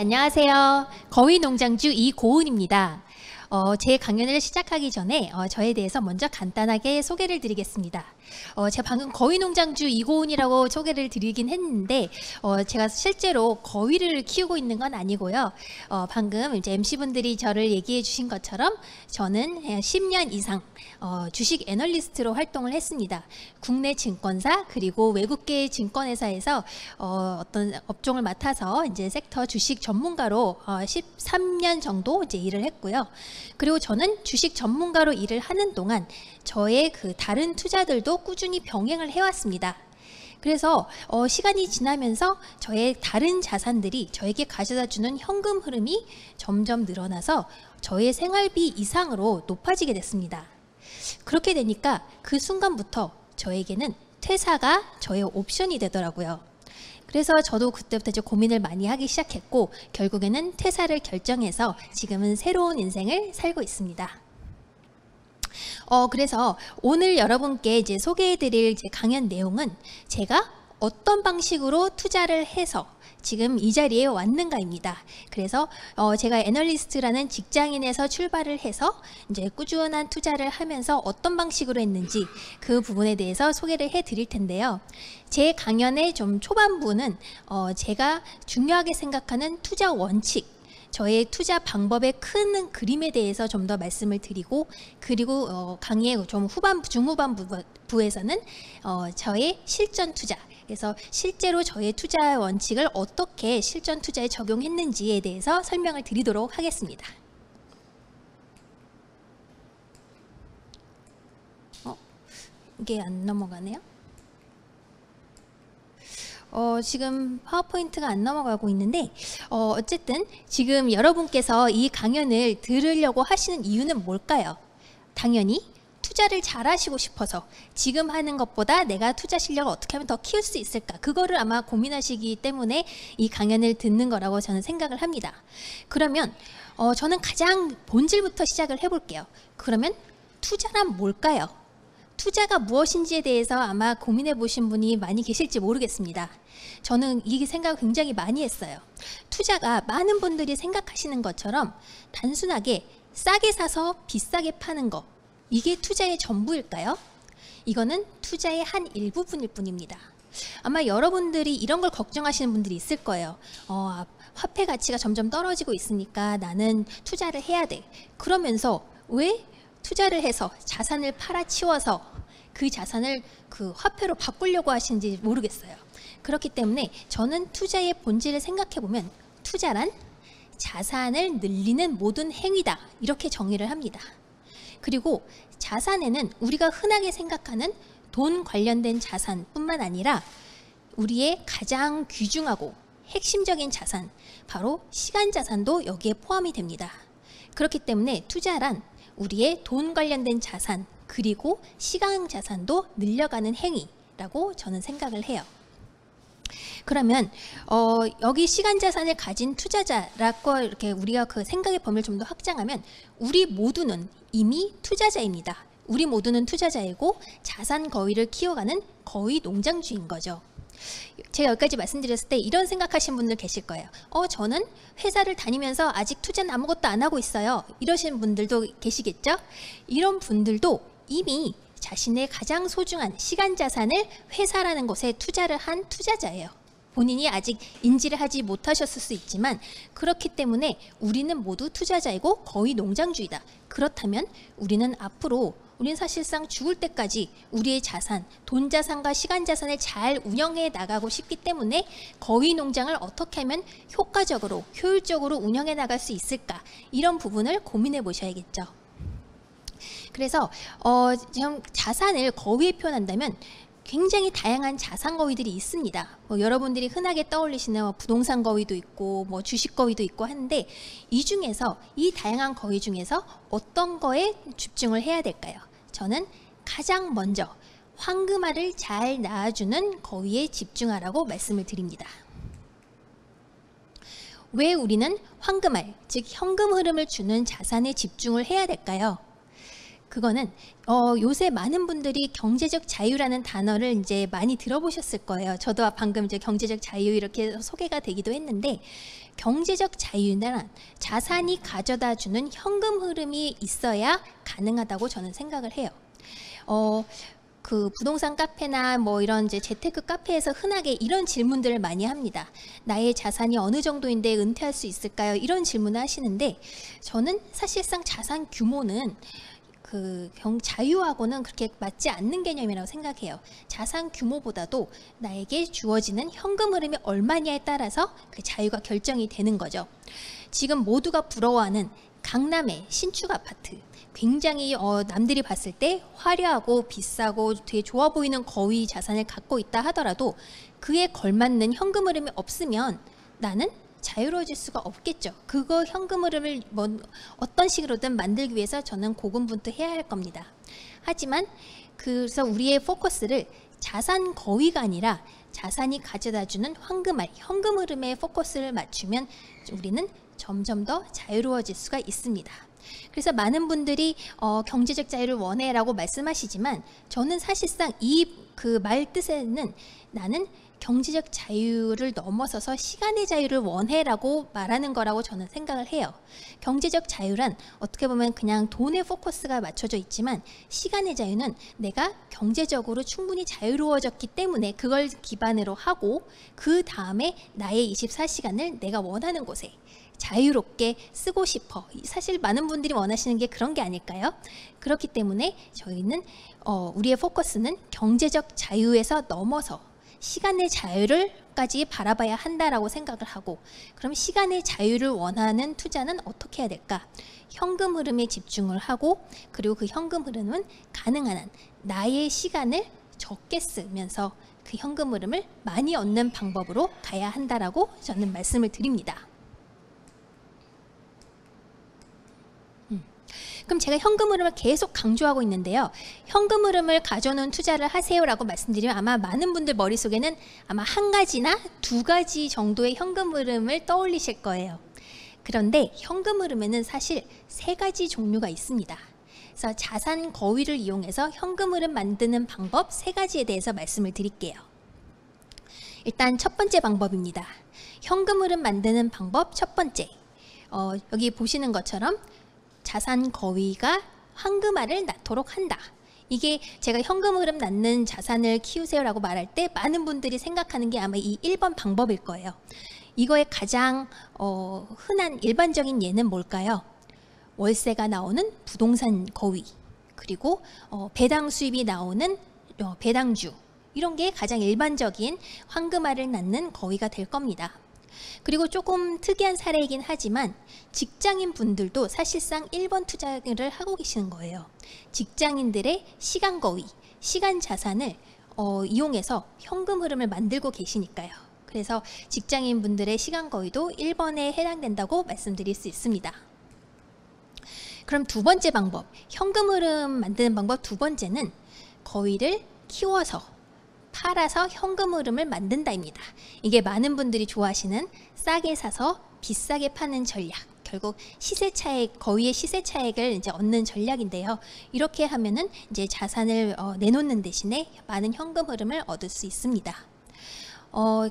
안녕하세요. 거위농장주 이고은입니다. 제 강연을 시작하기 전에 저에 대해서 먼저 간단하게 소개를 드리겠습니다. 제가 방금 거위농장주 이고은이라고 소개를 드리긴 했는데 제가 실제로 거위를 키우고 있는 건 아니고요. 방금 이제 MC분들이 저를 얘기해 주신 것처럼 저는 10년 이상 주식 애널리스트로 활동을 했습니다. 국내 증권사 그리고 외국계 증권회사에서 어떤 업종을 맡아서 이제 섹터 주식 전문가로 13년 정도 이제 일을 했고요. 그리고 저는 주식 전문가로 일을 하는 동안 저의 그 다른 투자들도 꾸준히 병행을 해왔습니다. 그래서 시간이 지나면서 저의 다른 자산들이 저에게 가져다주는 현금 흐름이 점점 늘어나서 저의 생활비 이상으로 높아지게 됐습니다. 그렇게 되니까 그 순간부터 저에게는 퇴사가 저의 옵션이 되더라고요. 그래서 저도 그때부터 이제 고민을 많이 하기 시작했고 결국에는 퇴사를 결정해서 지금은 새로운 인생을 살고 있습니다. 그래서 오늘 여러분께 이제 소개해드릴 제 강연 내용은 제가 어떤 방식으로 투자를 해서 지금 이 자리에 왔는가입니다. 그래서 제가 애널리스트라는 직장인에서 출발을 해서 이제 꾸준한 투자를 하면서 어떤 방식으로 했는지 그 부분에 대해서 소개를 해드릴 텐데요. 제 강연의 좀 초반부는 제가 중요하게 생각하는 투자 원칙, 저의 투자 방법의 큰 그림에 대해서 좀 더 말씀을 드리고 그리고 강의의 좀 중후반부에서는 저의 실전 투자, 그래서 실제로 저의 투자 원칙을 어떻게 실전 투자에 적용했는지에 대해서 설명을 드리도록 하겠습니다. 이게 안 넘어가네요. 지금 파워포인트가 안 넘어가고 있는데 어쨌든 지금 여러분께서 이 강연을 들으려고 하시는 이유는 뭘까요? 당연히 투자를 잘 하시고 싶어서 지금 하는 것보다 내가 투자 실력을 어떻게 하면 더 키울 수 있을까, 그거를 아마 고민하시기 때문에 이 강연을 듣는 거라고 저는 생각을 합니다. 그러면 저는 가장 본질부터 시작을 해볼게요. 그러면 투자란 뭘까요? 투자가 무엇인지에 대해서 아마 고민해 보신 분이 많이 계실지 모르겠습니다. 저는 이 생각을 굉장히 많이 했어요. 투자가 많은 분들이 생각하시는 것처럼 단순하게 싸게 사서 비싸게 파는 거, 이게 투자의 전부일까요? 이거는 투자의 한 일부분일 뿐입니다. 아마 여러분들이 이런 걸 걱정하시는 분들이 있을 거예요. 화폐 가치가 점점 떨어지고 있으니까 나는 투자를 해야 돼. 그러면서 왜 투자를 해서 자산을 팔아치워서 그 자산을 그 화폐로 바꾸려고 하시는지 모르겠어요. 그렇기 때문에 저는 투자의 본질을 생각해 보면 투자란 자산을 늘리는 모든 행위다, 이렇게 정의를 합니다. 그리고 자산에는 우리가 흔하게 생각하는 돈 관련된 자산뿐만 아니라 우리의 가장 귀중하고 핵심적인 자산, 바로 시간 자산도 여기에 포함이 됩니다. 그렇기 때문에 투자란 우리의 돈 관련된 자산 그리고 시간 자산도 늘려가는 행위라고 저는 생각을 해요. 그러면 여기 시간 자산을 가진 투자자라고 이렇게 우리가 그 생각의 범위를 좀 더 확장하면 우리 모두는 이미 투자자입니다. 우리 모두는 투자자이고 자산 거위를 키워가는 거위 농장주인 거죠. 제가 여기까지 말씀드렸을 때 이런 생각하시는 분들 계실 거예요. 저는 회사를 다니면서 아직 투자는 아무것도 안 하고 있어요. 이러시는 분들도 계시겠죠? 이런 분들도 이미 자신의 가장 소중한 시간 자산을 회사라는 곳에 투자를 한 투자자예요. 본인이 아직 인지를 하지 못하셨을 수 있지만 그렇기 때문에 우리는 모두 투자자이고 거의 농장주이다. 그렇다면 우리는 사실상 죽을 때까지 우리의 자산, 돈 자산과 시간 자산을 잘 운영해 나가고 싶기 때문에 거위 농장을 어떻게 하면 효과적으로, 효율적으로 운영해 나갈 수 있을까, 이런 부분을 고민해 보셔야겠죠. 그래서 지금 자산을 거위에 표현한다면 굉장히 다양한 자산 거위들이 있습니다. 여러분들이 흔하게 떠올리시는 부동산 거위도 있고 주식 거위도 있고 하는데 이 중에서, 이 다양한 거위 중에서 어떤 거에 집중을 해야 될까요? 저는 가장 먼저 황금알을 잘 낳아주는 거위에 집중하라고 말씀을 드립니다. 왜 우리는 황금알, 즉 현금 흐름을 주는 자산에 집중을 해야 될까요? 그거는 요새 많은 분들이 경제적 자유라는 단어를 이제 많이 들어보셨을 거예요. 저도 방금 이제 경제적 자유 이렇게 소개가 되기도 했는데, 경제적 자유는 자산이 가져다주는 현금 흐름이 있어야 가능하다고 저는 생각을 해요. 그 부동산 카페나 뭐 이런 이제 재테크 카페에서 흔하게 이런 질문들을 많이 합니다. 나의 자산이 어느 정도인데 은퇴할 수 있을까요? 이런 질문을 하시는데, 저는 사실상 자산 규모는 그 자유하고는 그렇게 맞지 않는 개념이라고 생각해요. 자산 규모보다도 나에게 주어지는 현금 흐름이 얼마냐에 따라서 그 자유가 결정이 되는 거죠. 지금 모두가 부러워하는 강남의 신축 아파트, 굉장히 남들이 봤을 때 화려하고 비싸고 되게 좋아 보이는 거위 자산을 갖고 있다 하더라도 그에 걸맞는 현금 흐름이 없으면 나는 자유로워질 수가 없겠죠. 그거 현금 흐름을 뭐 어떤 식으로든 만들기 위해서 저는 고군분투해야 할 겁니다. 하지만 그래서 우리의 포커스를 자산 거위가 아니라 자산이 가져다주는 황금알, 현금 흐름에 포커스를 맞추면 우리는 점점 더 자유로워질 수가 있습니다. 그래서 많은 분들이 경제적 자유를 원해라고 말씀하시지만, 저는 사실상 이 그 말 뜻에는 나는 경제적 자유를 넘어서서 시간의 자유를 원해라고 말하는 거라고 저는 생각을 해요. 경제적 자유란 어떻게 보면 그냥 돈에 포커스가 맞춰져 있지만, 시간의 자유는 내가 경제적으로 충분히 자유로워졌기 때문에 그걸 기반으로 하고 그 다음에 나의 24시간을 내가 원하는 곳에 자유롭게 쓰고 싶어. 사실 많은 분들이 원하시는 게 그런 게 아닐까요? 그렇기 때문에 저희는 우리의 포커스는 경제적 자유에서 넘어서 시간의 자유를까지 바라봐야 한다라고 생각을 하고, 그럼 시간의 자유를 원하는 투자는 어떻게 해야 될까? 현금 흐름에 집중을 하고, 그리고 그 현금 흐름은 가능한 한 나의 시간을 적게 쓰면서 그 현금 흐름을 많이 얻는 방법으로 가야 한다라고 저는 말씀을 드립니다. 그럼 제가 현금 흐름을 계속 강조하고 있는데요. 현금 흐름을 가져오는 투자를 하세요라고 말씀드리면 아마 많은 분들 머릿속에는 아마 한 가지나 두 가지 정도의 현금 흐름을 떠올리실 거예요. 그런데 현금 흐름에는 사실 세 가지 종류가 있습니다. 그래서 자산 거위를 이용해서 현금 흐름 만드는 방법 세 가지에 대해서 말씀을 드릴게요. 일단 첫 번째 방법입니다. 현금 흐름 만드는 방법 첫 번째. 여기 보시는 것처럼 자산 거위가 황금알을 낳도록 한다. 이게 제가 현금 흐름 낳는 자산을 키우세요라고 말할 때 많은 분들이 생각하는 게 아마 이 1번 방법일 거예요. 이거의 가장 흔한 일반적인 예는 뭘까요? 월세가 나오는 부동산 거위, 그리고 배당 수입이 나오는 배당주, 이런 게 가장 일반적인 황금알을 낳는 거위가 될 겁니다. 그리고 조금 특이한 사례이긴 하지만 직장인 분들도 사실상 1번 투자를 하고 계시는 거예요. 직장인들의 시간 거위, 시간 자산을 이용해서 현금 흐름을 만들고 계시니까요. 그래서 직장인 분들의 시간 거위도 1번에 해당된다고 말씀드릴 수 있습니다. 그럼 두 번째 방법, 현금 흐름 만드는 방법 두 번째는 거위를 키워서 팔아서 현금 흐름을 만든다입니다. 이게 많은 분들이 좋아하시는 싸게 사서 비싸게 파는 전략, 결국 시세 차익, 거위의 시세 차익을 이제 얻는 전략인데요. 이렇게 하면은 이제 자산을 내놓는 대신에 많은 현금 흐름을 얻을 수 있습니다.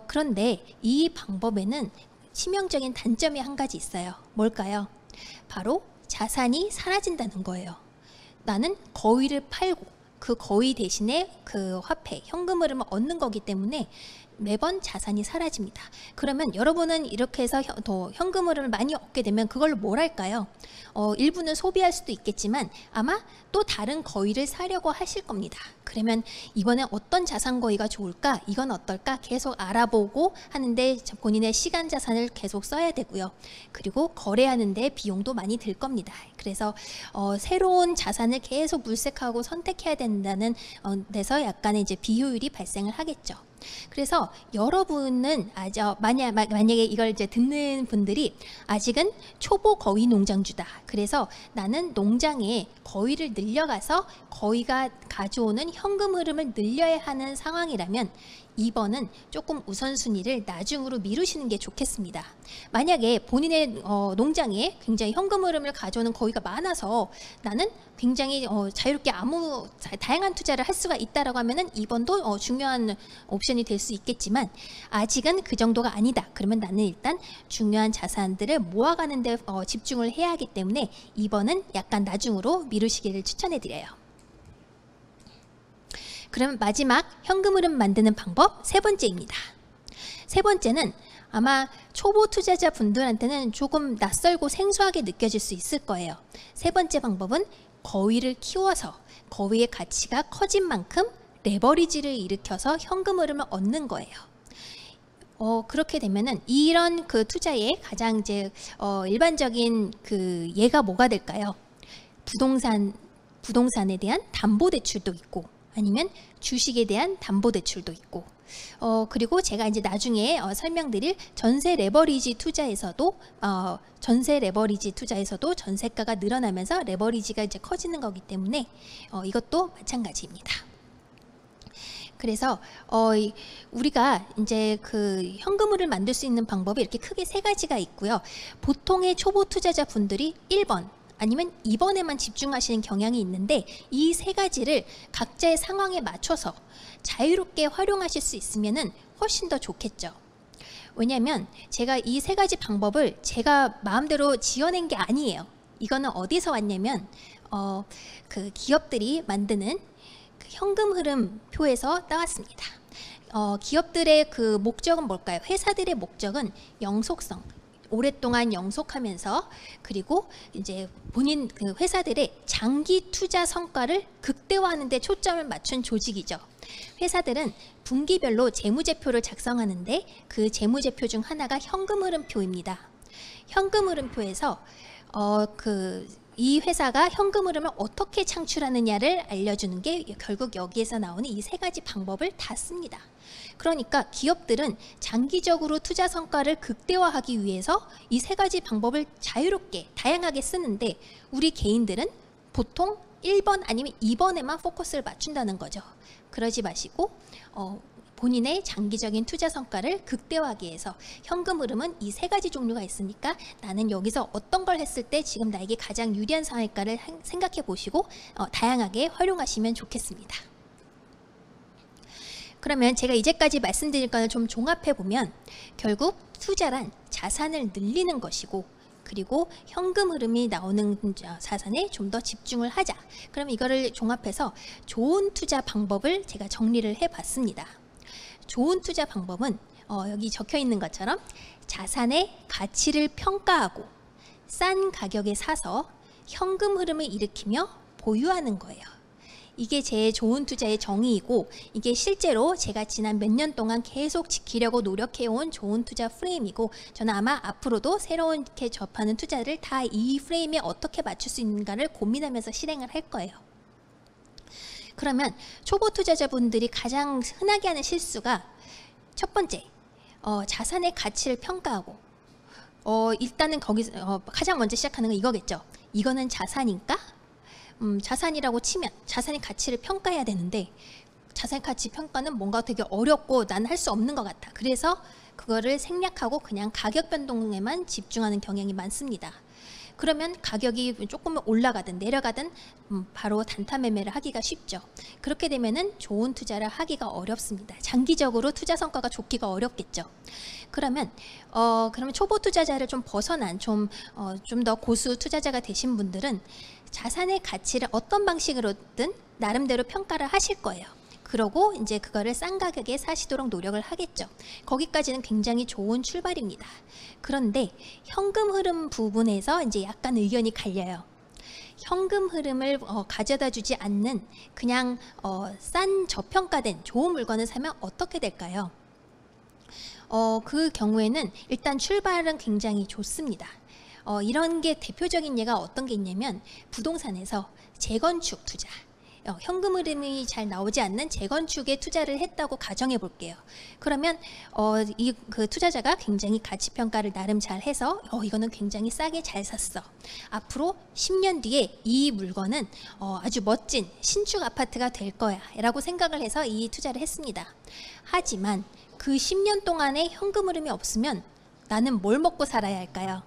그런데 이 방법에는 치명적인 단점이 한 가지 있어요. 뭘까요? 바로 자산이 사라진다는 거예요. 나는 거위를 팔고 그 거위 대신에 그 화폐, 현금 흐름을 얻는 거기 때문에 매번 자산이 사라집니다. 그러면 여러분은 이렇게 해서 더 현금 흐름을 많이 얻게 되면 그걸로 뭘 할까요? 일부는 소비할 수도 있겠지만 아마 또 다른 거위를 사려고 하실 겁니다. 그러면 이번엔 어떤 자산 거위가 좋을까? 이건 어떨까? 계속 알아보고 하는데 본인의 시간 자산을 계속 써야 되고요. 그리고 거래하는데 비용도 많이 들 겁니다. 그래서 새로운 자산을 계속 물색하고 선택해야 된다는 데서 약간의 이제 비효율이 발생을 하겠죠. 그래서 여러분은 만약에 이걸 이제 듣는 분들이 아직은 초보 거위 농장주다. 그래서 나는 농장에 거위를 늘려가서 거위가 가져오는 현금 흐름을 늘려야 하는 상황이라면 2번은 조금 우선순위를 나중으로 미루시는 게 좋겠습니다. 만약에 본인의 농장에 굉장히 현금 흐름을 가져오는 거위가 많아서 나는 굉장히 자유롭게 다양한 투자를 할 수가 있다라고 하면은 2번도 중요한 옵션이 될 수 있겠지만 아직은 그 정도가 아니다. 그러면 나는 일단 중요한 자산들을 모아가는 데 집중을 해야 하기 때문에 2번은 약간 나중으로 미루시기를 추천해 드려요. 그럼 마지막 현금 흐름 만드는 방법 세 번째입니다. 세 번째는 아마 초보 투자자 분들한테는 조금 낯설고 생소하게 느껴질 수 있을 거예요. 세 번째 방법은 거위를 키워서 거위의 가치가 커진 만큼 레버리지를 일으켜서 현금 흐름을 얻는 거예요. 그렇게 되면은 이런 그 투자의 가장 이제 일반적인 그 예가 뭐가 될까요? 부동산에 대한 담보 대출도 있고 아니면 주식에 대한 담보 대출도 있고 그리고 제가 이제 나중에 설명드릴 전세 레버리지 투자에서도 전세가가 늘어나면서 레버리지가 이제 커지는 거기 때문에 이것도 마찬가지입니다. 그래서 우리가 이제 그 현금흐를 만들 수 있는 방법이 이렇게 크게 세 가지가 있고요. 보통의 초보 투자자 분들이 1번 아니면 2번에만 집중하시는 경향이 있는데 이 세 가지를 각자의 상황에 맞춰서 자유롭게 활용하실 수 있으면은 훨씬 더 좋겠죠. 왜냐하면 제가 이 세 가지 방법을 제가 마음대로 지어낸 게 아니에요. 이거는 어디서 왔냐면 그 기업들이 만드는 그 현금 흐름 표에서 따왔습니다. 기업들의 그 목적은 뭘까요? 회사들의 목적은 영속성, 오랫동안 영속하면서 그리고 이제 본인 그 회사들의 장기 투자 성과를 극대화하는 데 초점을 맞춘 조직이죠. 회사들은 분기별로 재무제표를 작성하는데 그 재무제표 중 하나가 현금 흐름표입니다. 현금 흐름표에서 이 회사가 현금 흐름을 어떻게 창출하느냐를 알려주는 게 결국 여기에서 나오는 이 세 가지 방법을 다 씁니다. 그러니까 기업들은 장기적으로 투자 성과를 극대화하기 위해서 이 세 가지 방법을 자유롭게 다양하게 쓰는데 우리 개인들은 보통 1번 아니면 2번에만 포커스를 맞춘다는 거죠. 그러지 마시고 본인의 장기적인 투자 성과를 극대화하기 위해서 현금 흐름은 이 세 가지 종류가 있으니까 나는 여기서 어떤 걸 했을 때 지금 나에게 가장 유리한 상황일까를 생각해 보시고 다양하게 활용하시면 좋겠습니다. 그러면 제가 이제까지 말씀드린 거를 좀 종합해 보면 결국 투자란 자산을 늘리는 것이고 그리고 현금 흐름이 나오는 자산에 좀 더 집중을 하자. 그럼 이거를 종합해서 좋은 투자 방법을 제가 정리를 해 봤습니다. 좋은 투자 방법은 여기 적혀 있는 것처럼 자산의 가치를 평가하고 싼 가격에 사서 현금 흐름을 일으키며 보유하는 거예요. 이게 제 좋은 투자의 정의이고 이게 실제로 제가 지난 몇 년 동안 계속 지키려고 노력해온 좋은 투자 프레임이고 저는 아마 앞으로도 새롭게 접하는 투자를 다 이 프레임에 어떻게 맞출 수 있는가를 고민하면서 실행을 할 거예요. 그러면 초보 투자자분들이 가장 흔하게 하는 실수가 첫 번째, 자산의 가치를 평가하고 일단은 거기서 가장 먼저 시작하는 건 이거겠죠. 이거는 자산인가? 자산이라고 치면 자산의 가치를 평가해야 되는데 자산의 가치 평가는 뭔가 되게 어렵고 나는 할 수 없는 것 같아. 그래서 그거를 생략하고 그냥 가격 변동에만 집중하는 경향이 많습니다. 그러면 가격이 조금 올라가든 내려가든 바로 단타 매매를 하기가 쉽죠. 그렇게 되면은 좋은 투자를 하기가 어렵습니다. 장기적으로 투자 성과가 좋기가 어렵겠죠. 그러면 초보 투자자를 좀 벗어난 좀 더 고수 투자자가 되신 분들은 자산의 가치를 어떤 방식으로든 나름대로 평가를 하실 거예요. 그러고 이제 그거를 싼 가격에 사시도록 노력을 하겠죠. 거기까지는 굉장히 좋은 출발입니다. 그런데 현금 흐름 부분에서 이제 약간 의견이 갈려요. 현금 흐름을 가져다 주지 않는 그냥 싼 저평가된 좋은 물건을 사면 어떻게 될까요? 그 경우에는 일단 출발은 굉장히 좋습니다. 이런 게 대표적인 예가 어떤 게 있냐면 부동산에서 재건축 투자, 현금 흐름이 잘 나오지 않는 재건축에 투자를 했다고 가정해 볼게요. 그러면 그 투자자가 굉장히 가치 평가를 나름 잘 해서 이거는 굉장히 싸게 잘 샀어. 앞으로 10년 뒤에 이 물건은 아주 멋진 신축 아파트가 될 거야 라고 생각을 해서 이 투자를 했습니다. 하지만 그 10년 동안에 현금 흐름이 없으면 나는 뭘 먹고 살아야 할까요?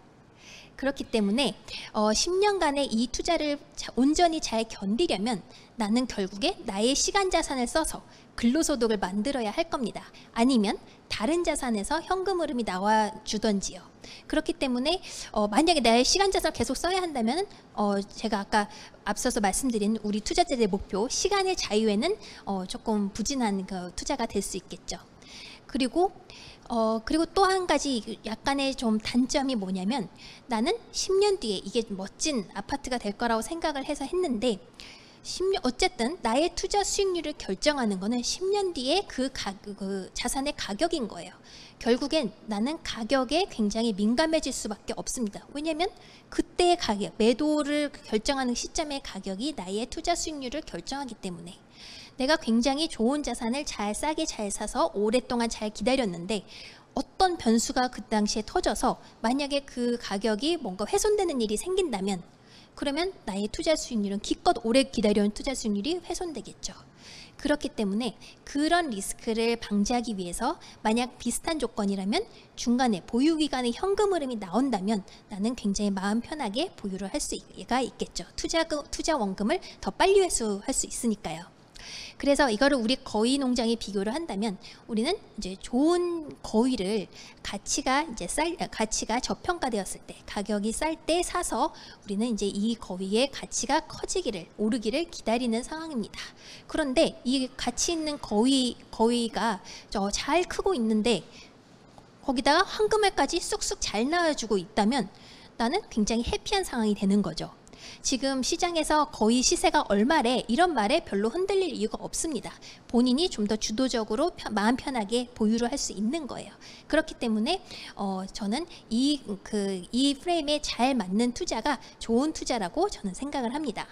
그렇기 때문에 10년간의 이 투자를 온전히 잘 견디려면 나는 결국에 나의 시간 자산을 써서 근로소득을 만들어야 할 겁니다. 아니면 다른 자산에서 현금 흐름이 나와 주던지요. 그렇기 때문에 만약에 나의 시간 자산을 계속 써야 한다면 제가 아까 앞서서 말씀드린 우리 투자자들의 목표 시간의 자유에는 조금 부진한 그 투자가 될 수 있겠죠. 그리고 또 한 가지 약간의 좀 단점이 뭐냐면 나는 10년 뒤에 이게 멋진 아파트가 될 거라고 생각을 해서 했는데 어쨌든 나의 투자 수익률을 결정하는 거는 10년 뒤에 그 자산의 가격인 거예요. 결국엔 나는 가격에 굉장히 민감해질 수밖에 없습니다. 왜냐하면 그때의 가격, 매도를 결정하는 시점의 가격이 나의 투자 수익률을 결정하기 때문에 내가 굉장히 좋은 자산을 싸게 잘 사서 오랫동안 잘 기다렸는데 어떤 변수가 그 당시에 터져서 만약에 그 가격이 뭔가 훼손되는 일이 생긴다면 그러면 나의 투자 수익률은 기껏 오래 기다려온 투자 수익률이 훼손되겠죠. 그렇기 때문에 그런 리스크를 방지하기 위해서 만약 비슷한 조건이라면 중간에 보유기간의 현금 흐름이 나온다면 나는 굉장히 마음 편하게 보유를 할 수가 있겠죠. 투자 원금을 더 빨리 회수할 수 있으니까요. 그래서 이거를 우리 거위 농장에 비교를 한다면 우리는 이제 좋은 거위를 가치가 저평가되었을 때 가격이 쌀 때 사서 우리는 이제 이 거위의 가치가 오르기를 기다리는 상황입니다. 그런데 이 가치 있는 거위가 잘 크고 있는데 거기다가 황금알까지 쑥쑥 잘 나와주고 있다면 나는 굉장히 해피한 상황이 되는 거죠. 지금 시장에서 거의 시세가 얼마래 이런 말에 별로 흔들릴 이유가 없습니다. 본인이 좀 더 주도적으로 마음 편하게 보유를 할 수 있는 거예요. 그렇기 때문에 저는 이 프레임에 잘 맞는 투자가 좋은 투자라고 저는 생각을 합니다.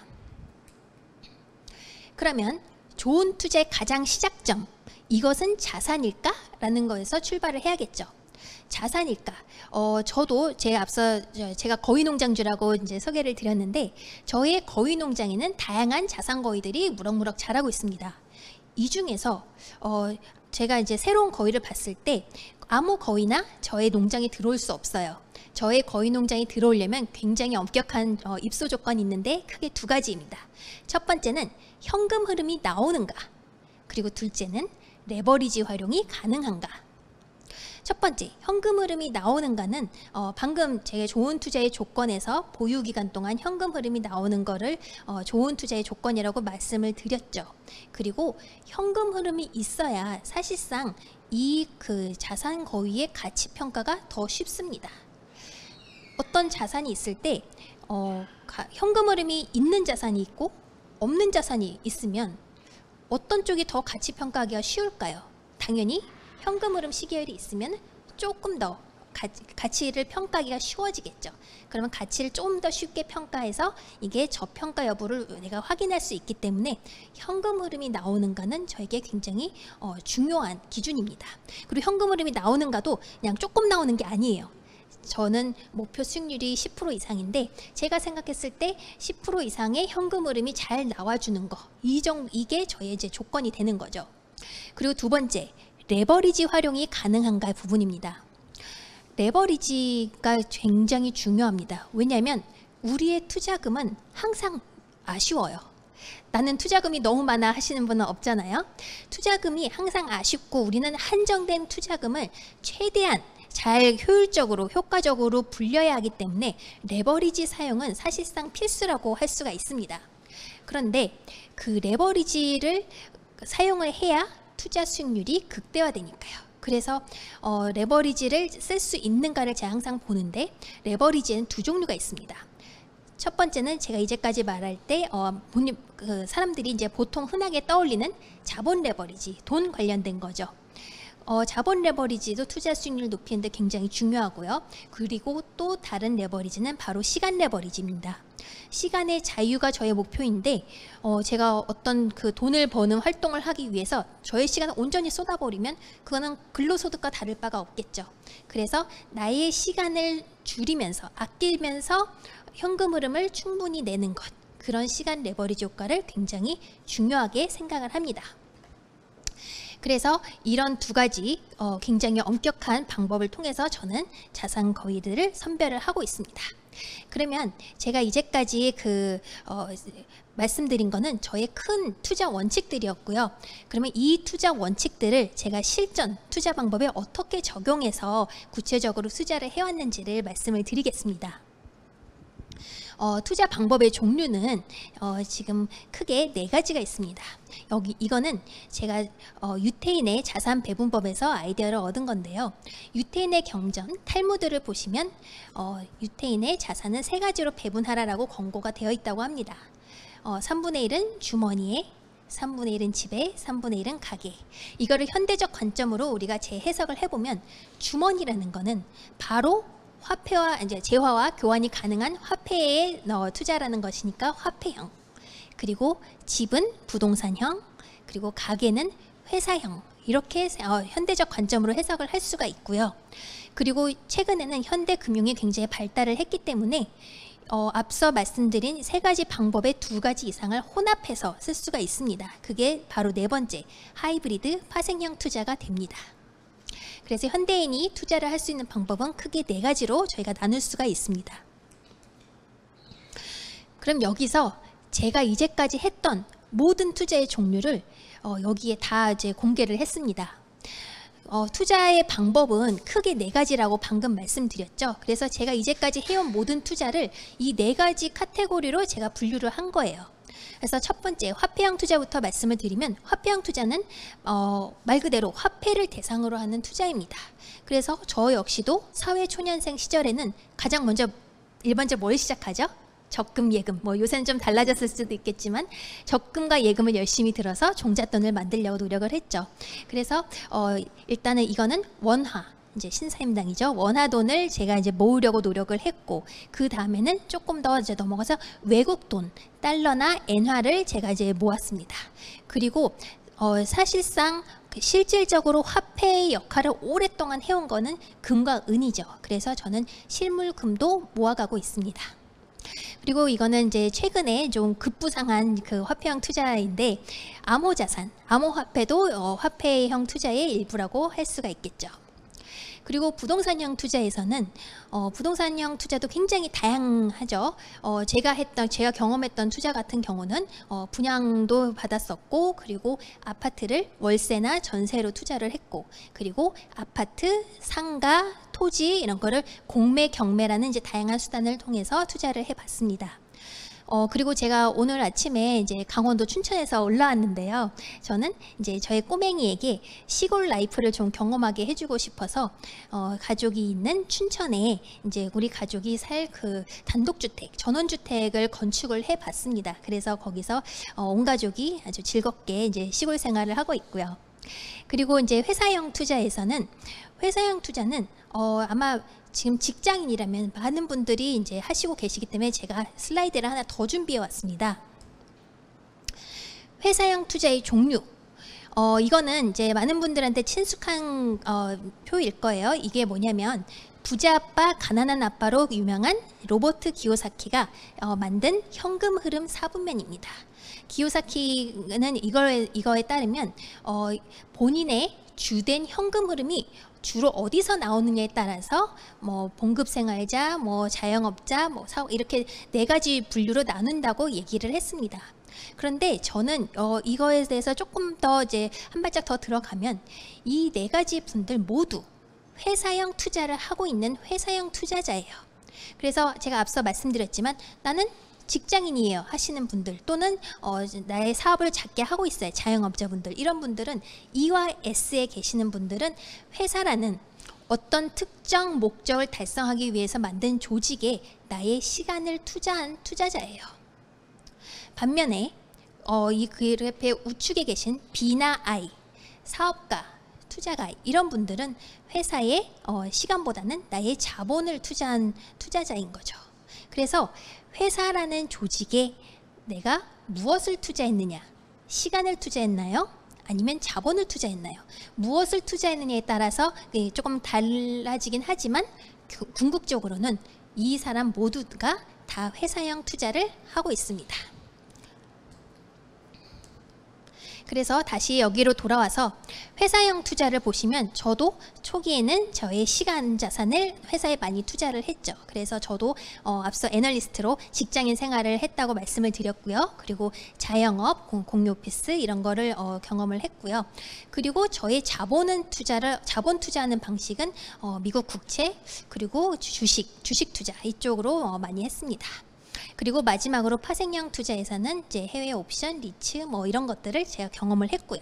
그러면 좋은 투자의 가장 시작점, 이것은 자산일까? 라는 거에서 출발을 해야겠죠. 자산일까? 저도 제가 거위 농장주라고 이제 소개를 드렸는데 저의 거위 농장에는 다양한 자산 거위들이 무럭무럭 자라고 있습니다. 이 중에서 제가 이제 새로운 거위를 봤을 때 아무 거위나 저의 농장에 들어올 수 없어요. 저의 거위 농장에 들어오려면 굉장히 엄격한 입소 조건이 있는데 크게 두 가지입니다. 첫 번째는 현금 흐름이 나오는가? 그리고 둘째는 레버리지 활용이 가능한가? 첫 번째, 현금 흐름이 나오는가는 방금 제가 좋은 투자의 조건에서 보유 기간 동안 현금 흐름이 나오는 거를 좋은 투자의 조건이라고 말씀을 드렸죠. 그리고 현금 흐름이 있어야 사실상 이 자산 거위의 가치 평가가 더 쉽습니다. 어떤 자산이 있을 때 현금 흐름이 있는 자산이 있고 없는 자산이 있으면 어떤 쪽이 더 가치 평가하기가 쉬울까요? 당연히 현금 흐름 시계열이 있으면 조금 더 가치를 평가하기가 쉬워지겠죠. 그러면 가치를 좀 더 쉽게 평가해서 이게 저평가 여부를 내가 확인할 수 있기 때문에 현금 흐름이 나오는가는 저에게 굉장히 중요한 기준입니다. 그리고 현금 흐름이 나오는가도 그냥 조금 나오는 게 아니에요. 저는 목표 수익률이 10% 이상인데 제가 생각했을 때 10% 이상의 현금 흐름이 잘 나와주는 거, 이게 저의 이제 조건이 되는 거죠. 그리고 두 번째, 레버리지 활용이 가능한가 부분입니다. 레버리지가 굉장히 중요합니다. 왜냐하면 우리의 투자금은 항상 아쉬워요. 나는 투자금이 너무 많아 하시는 분은 없잖아요. 투자금이 항상 아쉽고 우리는 한정된 투자금을 최대한 잘 효과적으로 불려야 하기 때문에 레버리지 사용은 사실상 필수라고 할 수가 있습니다. 그런데 그 레버리지를 사용을 해야 투자 수익률이 극대화되니까요. 그래서 레버리지를 쓸 수 있는가를 제가 항상 보는데 레버리지는 두 종류가 있습니다. 첫 번째는 제가 이제까지 말할 때 사람들이 이제 보통 흔하게 떠올리는 자본 레버리지, 돈 관련된 거죠. 자본 레버리지도 투자 수익률을 높이는 데 굉장히 중요하고요. 그리고 또 다른 레버리지는 바로 시간 레버리지입니다. 시간의 자유가 저의 목표인데 제가 어떤 그 돈을 버는 활동을 하기 위해서 저의 시간을 온전히 쏟아버리면 그거는 근로소득과 다를 바가 없겠죠. 그래서 나의 시간을 줄이면서 아끼면서 현금 흐름을 충분히 내는 것, 그런 시간 레버리지 효과를 굉장히 중요하게 생각을 합니다. 그래서 이런 두 가지 굉장히 엄격한 방법을 통해서 저는 자산 거위들을 선별을 하고 있습니다. 그러면 제가 이제까지 말씀드린 거는 저의 큰 투자 원칙들이었고요. 그러면 이 투자 원칙들을 제가 실전 투자 방법에 어떻게 적용해서 구체적으로 투자를 해왔는지를 말씀을 드리겠습니다. 투자 방법의 종류는 지금 크게 4가지가 있습니다. 이거는 제가 유태인의 자산 배분법에서 아이디어를 얻은 건데요. 유태인의 경전 탈무드를 보시면 유태인의 자산은 3가지로 배분하라라고 권고가 되어 있다고 합니다. 3분의 1은 주머니에, 3분의 1은 집에, 3분의 1은 가게. 이거를 현대적 관점으로 우리가 재해석을 해보면 주머니라는 거는 바로 화폐와 이제 재화와 교환이 가능한 화폐에 투자라는 것이니까 화폐형, 그리고 집은 부동산형, 그리고 가게는 회사형, 이렇게 현대적 관점으로 해석을 할 수가 있고요. 그리고 최근에는 현대 금융이 굉장히 발달을 했기 때문에 앞서 말씀드린 3가지 방법의 2가지 이상을 혼합해서 쓸 수가 있습니다. 그게 바로 4번째 하이브리드 파생형 투자가 됩니다. 그래서 현대인이 투자를 할 수 있는 방법은 크게 4가지로 저희가 나눌 수가 있습니다. 그럼 여기서 제가 이제까지 했던 모든 투자의 종류를 여기에 다 이제 공개를 했습니다. 투자의 방법은 크게 4가지라고 방금 말씀드렸죠. 그래서 제가 이제까지 해온 모든 투자를 이 4가지 카테고리로 제가 분류를 한 거예요. 그래서 첫 번째 화폐형 투자부터 말씀을 드리면, 화폐형 투자는 말 그대로 화폐를 대상으로 하는 투자입니다. 그래서 저 역시도 사회초년생 시절에는 가장 먼저 일반적으로 뭘 시작하죠? 적금, 예금. 요새는 좀 달라졌을 수도 있겠지만 적금과 예금을 열심히 들어서 종잣돈을 만들려고 노력을 했죠. 그래서 일단은 이거는 원화, 이제 신사임당이죠. 원화돈을 제가 이제 모으려고 노력을 했고, 그 다음에는 조금 더 이제 넘어가서 외국 돈, 달러나 엔화를 제가 이제 모았습니다. 그리고 사실상 실질적으로 화폐의 역할을 오랫동안 해온 거는 금과 은이죠. 그래서 저는 실물금도 모아가고 있습니다. 그리고 이거는 이제 최근에 좀 급부상한 그 화폐형 투자인데, 암호자산, 암호화폐도 화폐형 투자의 일부라고 할 수가 있겠죠. 그리고 부동산형 투자에서는 부동산형 투자도 굉장히 다양하죠. 제가 경험했던 투자 같은 경우는 분양도 받았었고, 그리고 아파트를 월세나 전세로 투자를 했고, 그리고 아파트, 상가, 토지 이런 거를 공매, 경매라는 이제 다양한 수단을 통해서 투자를 해봤습니다. 그리고 제가 오늘 아침에 이제 강원도 춘천에서 올라왔는데요. 저는 이제 저의 꼬맹이에게 시골 라이프를 좀 경험하게 해주고 싶어서 가족이 있는 춘천에 이제 우리 가족이 살 그 단독주택, 전원주택을 건축을 해봤습니다. 그래서 거기서 온 가족이 아주 즐겁게 이제 시골 생활을 하고 있고요. 그리고 이제 회사형 투자에서는 아마 지금 직장인이라면 많은 분들이 이제 하시고 계시기 때문에 제가 슬라이드를 하나 더 준비해 왔습니다. 회사형 투자의 종류. 이거는 이제 많은 분들한테 친숙한 표일 거예요. 이게 뭐냐면 부자 아빠, 가난한 아빠로 유명한 로버트 기요사키가 만든 현금 흐름 4분면입니다. 기요사키는 이거에 따르면 본인의 주된 현금 흐름이 주로 어디서 나오느냐에 따라서 봉급생활자, 자영업자, 사업 이렇게 4가지 분류로 나눈다고 얘기를 했습니다. 그런데 저는 이거에 대해서 조금 더 이제 한 발짝 더 들어가면 이 4가지 분들 모두 회사형 투자를 하고 있는 회사형 투자자예요. 그래서 제가 앞서 말씀드렸지만 나는 직장인이에요 하시는 분들, 또는 나의 사업을 작게 하고 있어요 자영업자분들, 이런 분들은 E와 S에 계시는 분들은 회사라는 어떤 특정 목적을 달성하기 위해서 만든 조직에 나의 시간을 투자한 투자자예요. 반면에 이 그래프의 우측에 계신 B나 I, 사업가, 투자가, 이런 분들은 회사의 시간보다는 나의 자본을 투자한 투자자인 거죠. 그래서 회사라는 조직에 내가 무엇을 투자했느냐, 시간을 투자했나요? 아니면 자본을 투자했나요? 무엇을 투자했느냐에 따라서 조금 달라지긴 하지만 궁극적으로는 이 사람 모두가 다 회사형 투자를 하고 있습니다. 그래서 다시 여기로 돌아와서 회사형 투자를 보시면 저도 초기에는 저의 시간 자산을 회사에 많이 투자를 했죠. 그래서 저도 앞서 애널리스트로 직장인 생활을 했다고 말씀을 드렸고요. 그리고 자영업, 공유 오피스 이런 거를 경험을 했고요. 그리고 저의 자본 투자하는 방식은 미국 국채 그리고 주식 투자 이쪽으로 많이 했습니다. 그리고 마지막으로 파생형 투자에서는 이제 해외 옵션, 리츠 뭐 이런 것들을 제가 경험을 했고요.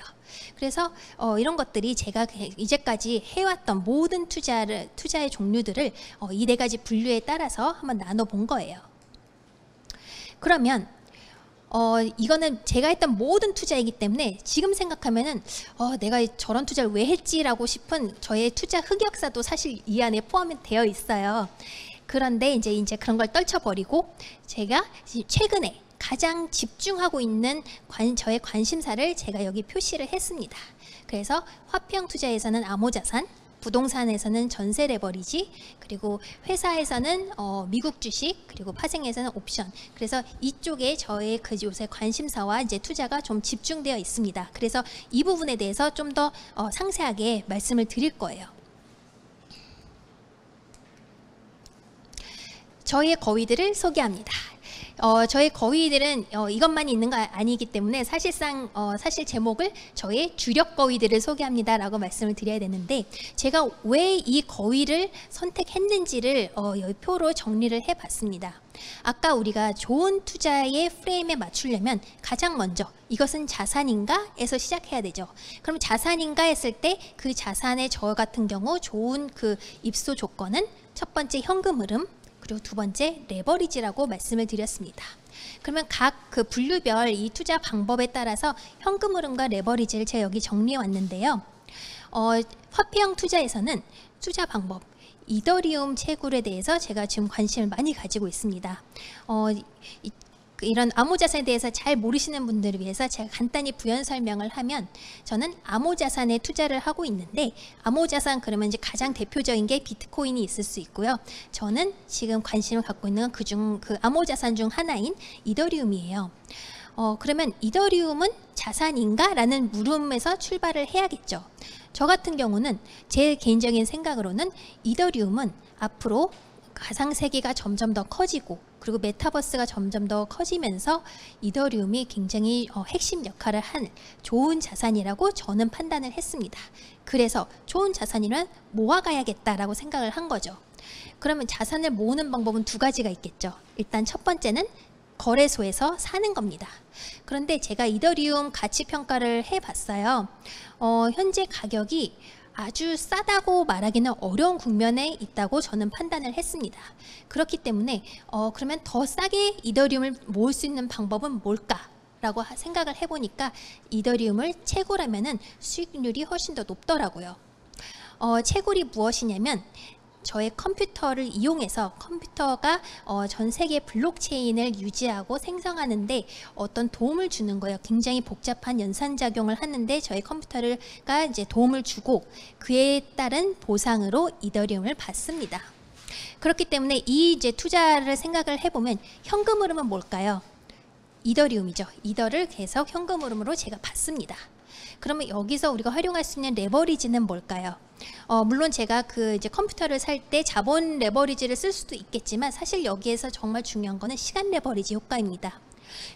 그래서 이런 것들이 제가 이제까지 해왔던 모든 투자의 종류들을 이 네 가지 분류에 따라서 한번 나눠본 거예요. 그러면 이거는 제가 했던 모든 투자이기 때문에 지금 생각하면은 내가 저런 투자를 왜 했지라고 싶은 저의 투자 흑역사도 사실 이 안에 포함되어 있어요. 그런데 이제 그런 걸 떨쳐버리고 제가 최근에 가장 집중하고 있는 저의 관심사를 제가 여기 표시를 했습니다. 그래서 화평 투자에서는 암호자산, 부동산에서는 전세 레버리지, 그리고 회사에서는 미국 주식, 그리고 파생에서는 옵션. 그래서 이쪽에 저의 요새 관심사와 이제 투자가 좀 집중되어 있습니다. 그래서 이 부분에 대해서 좀 더 상세하게 말씀을 드릴 거예요. 저의 거위들을 소개합니다. 저의 거위들은 이것만 있는 거 아니기 때문에 사실상 사실 제목을 저의 주력 거위들을 소개합니다 라고 말씀을 드려야 되는데, 제가 왜 이 거위를 선택했는지를 여기 표로 정리를 해봤습니다. 아까 우리가 좋은 투자의 프레임에 맞추려면 가장 먼저 이것은 자산인가? 에서 시작해야 되죠. 그럼 자산인가 했을 때 그 자산의 저 같은 경우 좋은 그 입소 조건은 첫 번째 현금 흐름, 그리고 두 번째 레버리지라고 말씀을 드렸습니다. 그러면 각 그 분류별 이 투자 방법에 따라서 현금 흐름과 레버리지를 제가 여기 정리해 왔는데요. 화폐형 투자에서는 투자 방법 이더리움 채굴에 대해서 제가 지금 관심을 많이 가지고 있습니다. 이런 암호자산에 대해서 잘 모르시는 분들을 위해서 제가 간단히 부연 설명을 하면, 저는 암호자산에 투자를 하고 있는데, 암호자산 그러면 이제 가장 대표적인 게 비트코인이 있을 수 있고요. 저는 지금 관심을 갖고 있는 그 암호자산 중 하나인 이더리움이에요. 그러면 이더리움은 자산인가? 라는 물음에서 출발을 해야겠죠. 저 같은 경우는 제 개인적인 생각으로는 이더리움은 앞으로 가상세계가 점점 더 커지고, 그리고 메타버스가 점점 더 커지면서 이더리움이 굉장히 핵심 역할을 한 좋은 자산이라고 저는 판단을 했습니다. 그래서 좋은 자산이면 모아가야겠다라고 생각을 한 거죠. 그러면 자산을 모으는 방법은 두 가지가 있겠죠. 일단 첫 번째는 거래소에서 사는 겁니다. 그런데 제가 이더리움 가치 평가를 해봤어요. 현재 가격이 아주 싸다고 말하기는 어려운 국면에 있다고 저는 판단을 했습니다. 그렇기 때문에 그러면 더 싸게 이더리움을 모을 수 있는 방법은 뭘까? 라고 생각을 해보니까 이더리움을 채굴하면은 수익률이 훨씬 더 높더라고요. 채굴이 무엇이냐면, 저의 컴퓨터를 이용해서 컴퓨터가 전 세계 블록체인을 유지하고 생성하는데 어떤 도움을 주는 거예요. 굉장히 복잡한 연산작용을 하는데 저희 컴퓨터가 이제 도움을 주고, 그에 따른 보상으로 이더리움을 받습니다. 그렇기 때문에 이 이제 투자를 생각을 해보면 현금 흐름은 뭘까요? 이더리움이죠. 이더를 계속 현금 흐름으로 제가 받습니다. 그러면 여기서 우리가 활용할 수 있는 레버리지는 뭘까요? 물론 제가 이제 컴퓨터를 살 때 자본 레버리지를 쓸 수도 있겠지만, 사실 여기에서 정말 중요한 거는 시간 레버리지 효과입니다.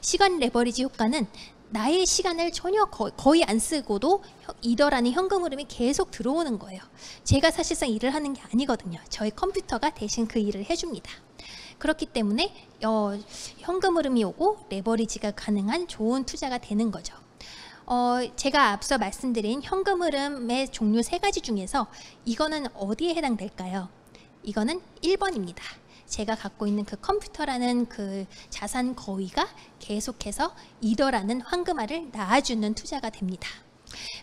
시간 레버리지 효과는 나의 시간을 전혀 거의 안 쓰고도 이더라는 현금 흐름이 계속 들어오는 거예요. 제가 사실상 일을 하는 게 아니거든요. 저희 컴퓨터가 대신 그 일을 해줍니다. 그렇기 때문에 현금 흐름이 오고 레버리지가 가능한 좋은 투자가 되는 거죠. 제가 앞서 말씀드린 현금 흐름의 종류 세 가지 중에서 이거는 어디에 해당될까요? 이거는 1번입니다. 제가 갖고 있는 그 컴퓨터라는 그 자산 거위가 계속해서 이더라는 황금알을 낳아주는 투자가 됩니다.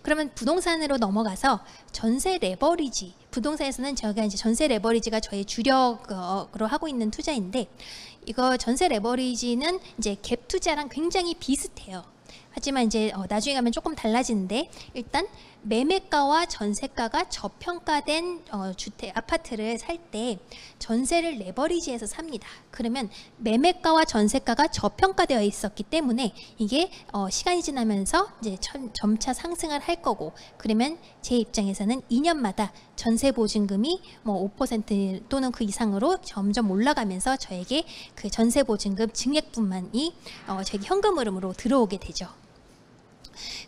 그러면 부동산으로 넘어가서 전세 레버리지, 부동산에서는 저희가 이제 전세 레버리지가 저희 주력으로 하고 있는 투자인데, 이거 전세 레버리지는 이제 갭 투자랑 굉장히 비슷해요. 하지만 이제 나중에 가면 조금 달라지는데, 일단 매매가와 전세가가 저평가된 주택 아파트를 살 때 전세를 레버리지해서 삽니다. 그러면 매매가와 전세가가 저평가되어 있었기 때문에 이게 시간이 지나면서 이제 점차 상승을 할 거고, 그러면 제 입장에서는 2년마다 전세 보증금이 뭐 5% 또는 그 이상으로 점점 올라가면서 저에게 그 전세 보증금 증액분만이 저에게 현금 흐름으로 들어오게 되죠.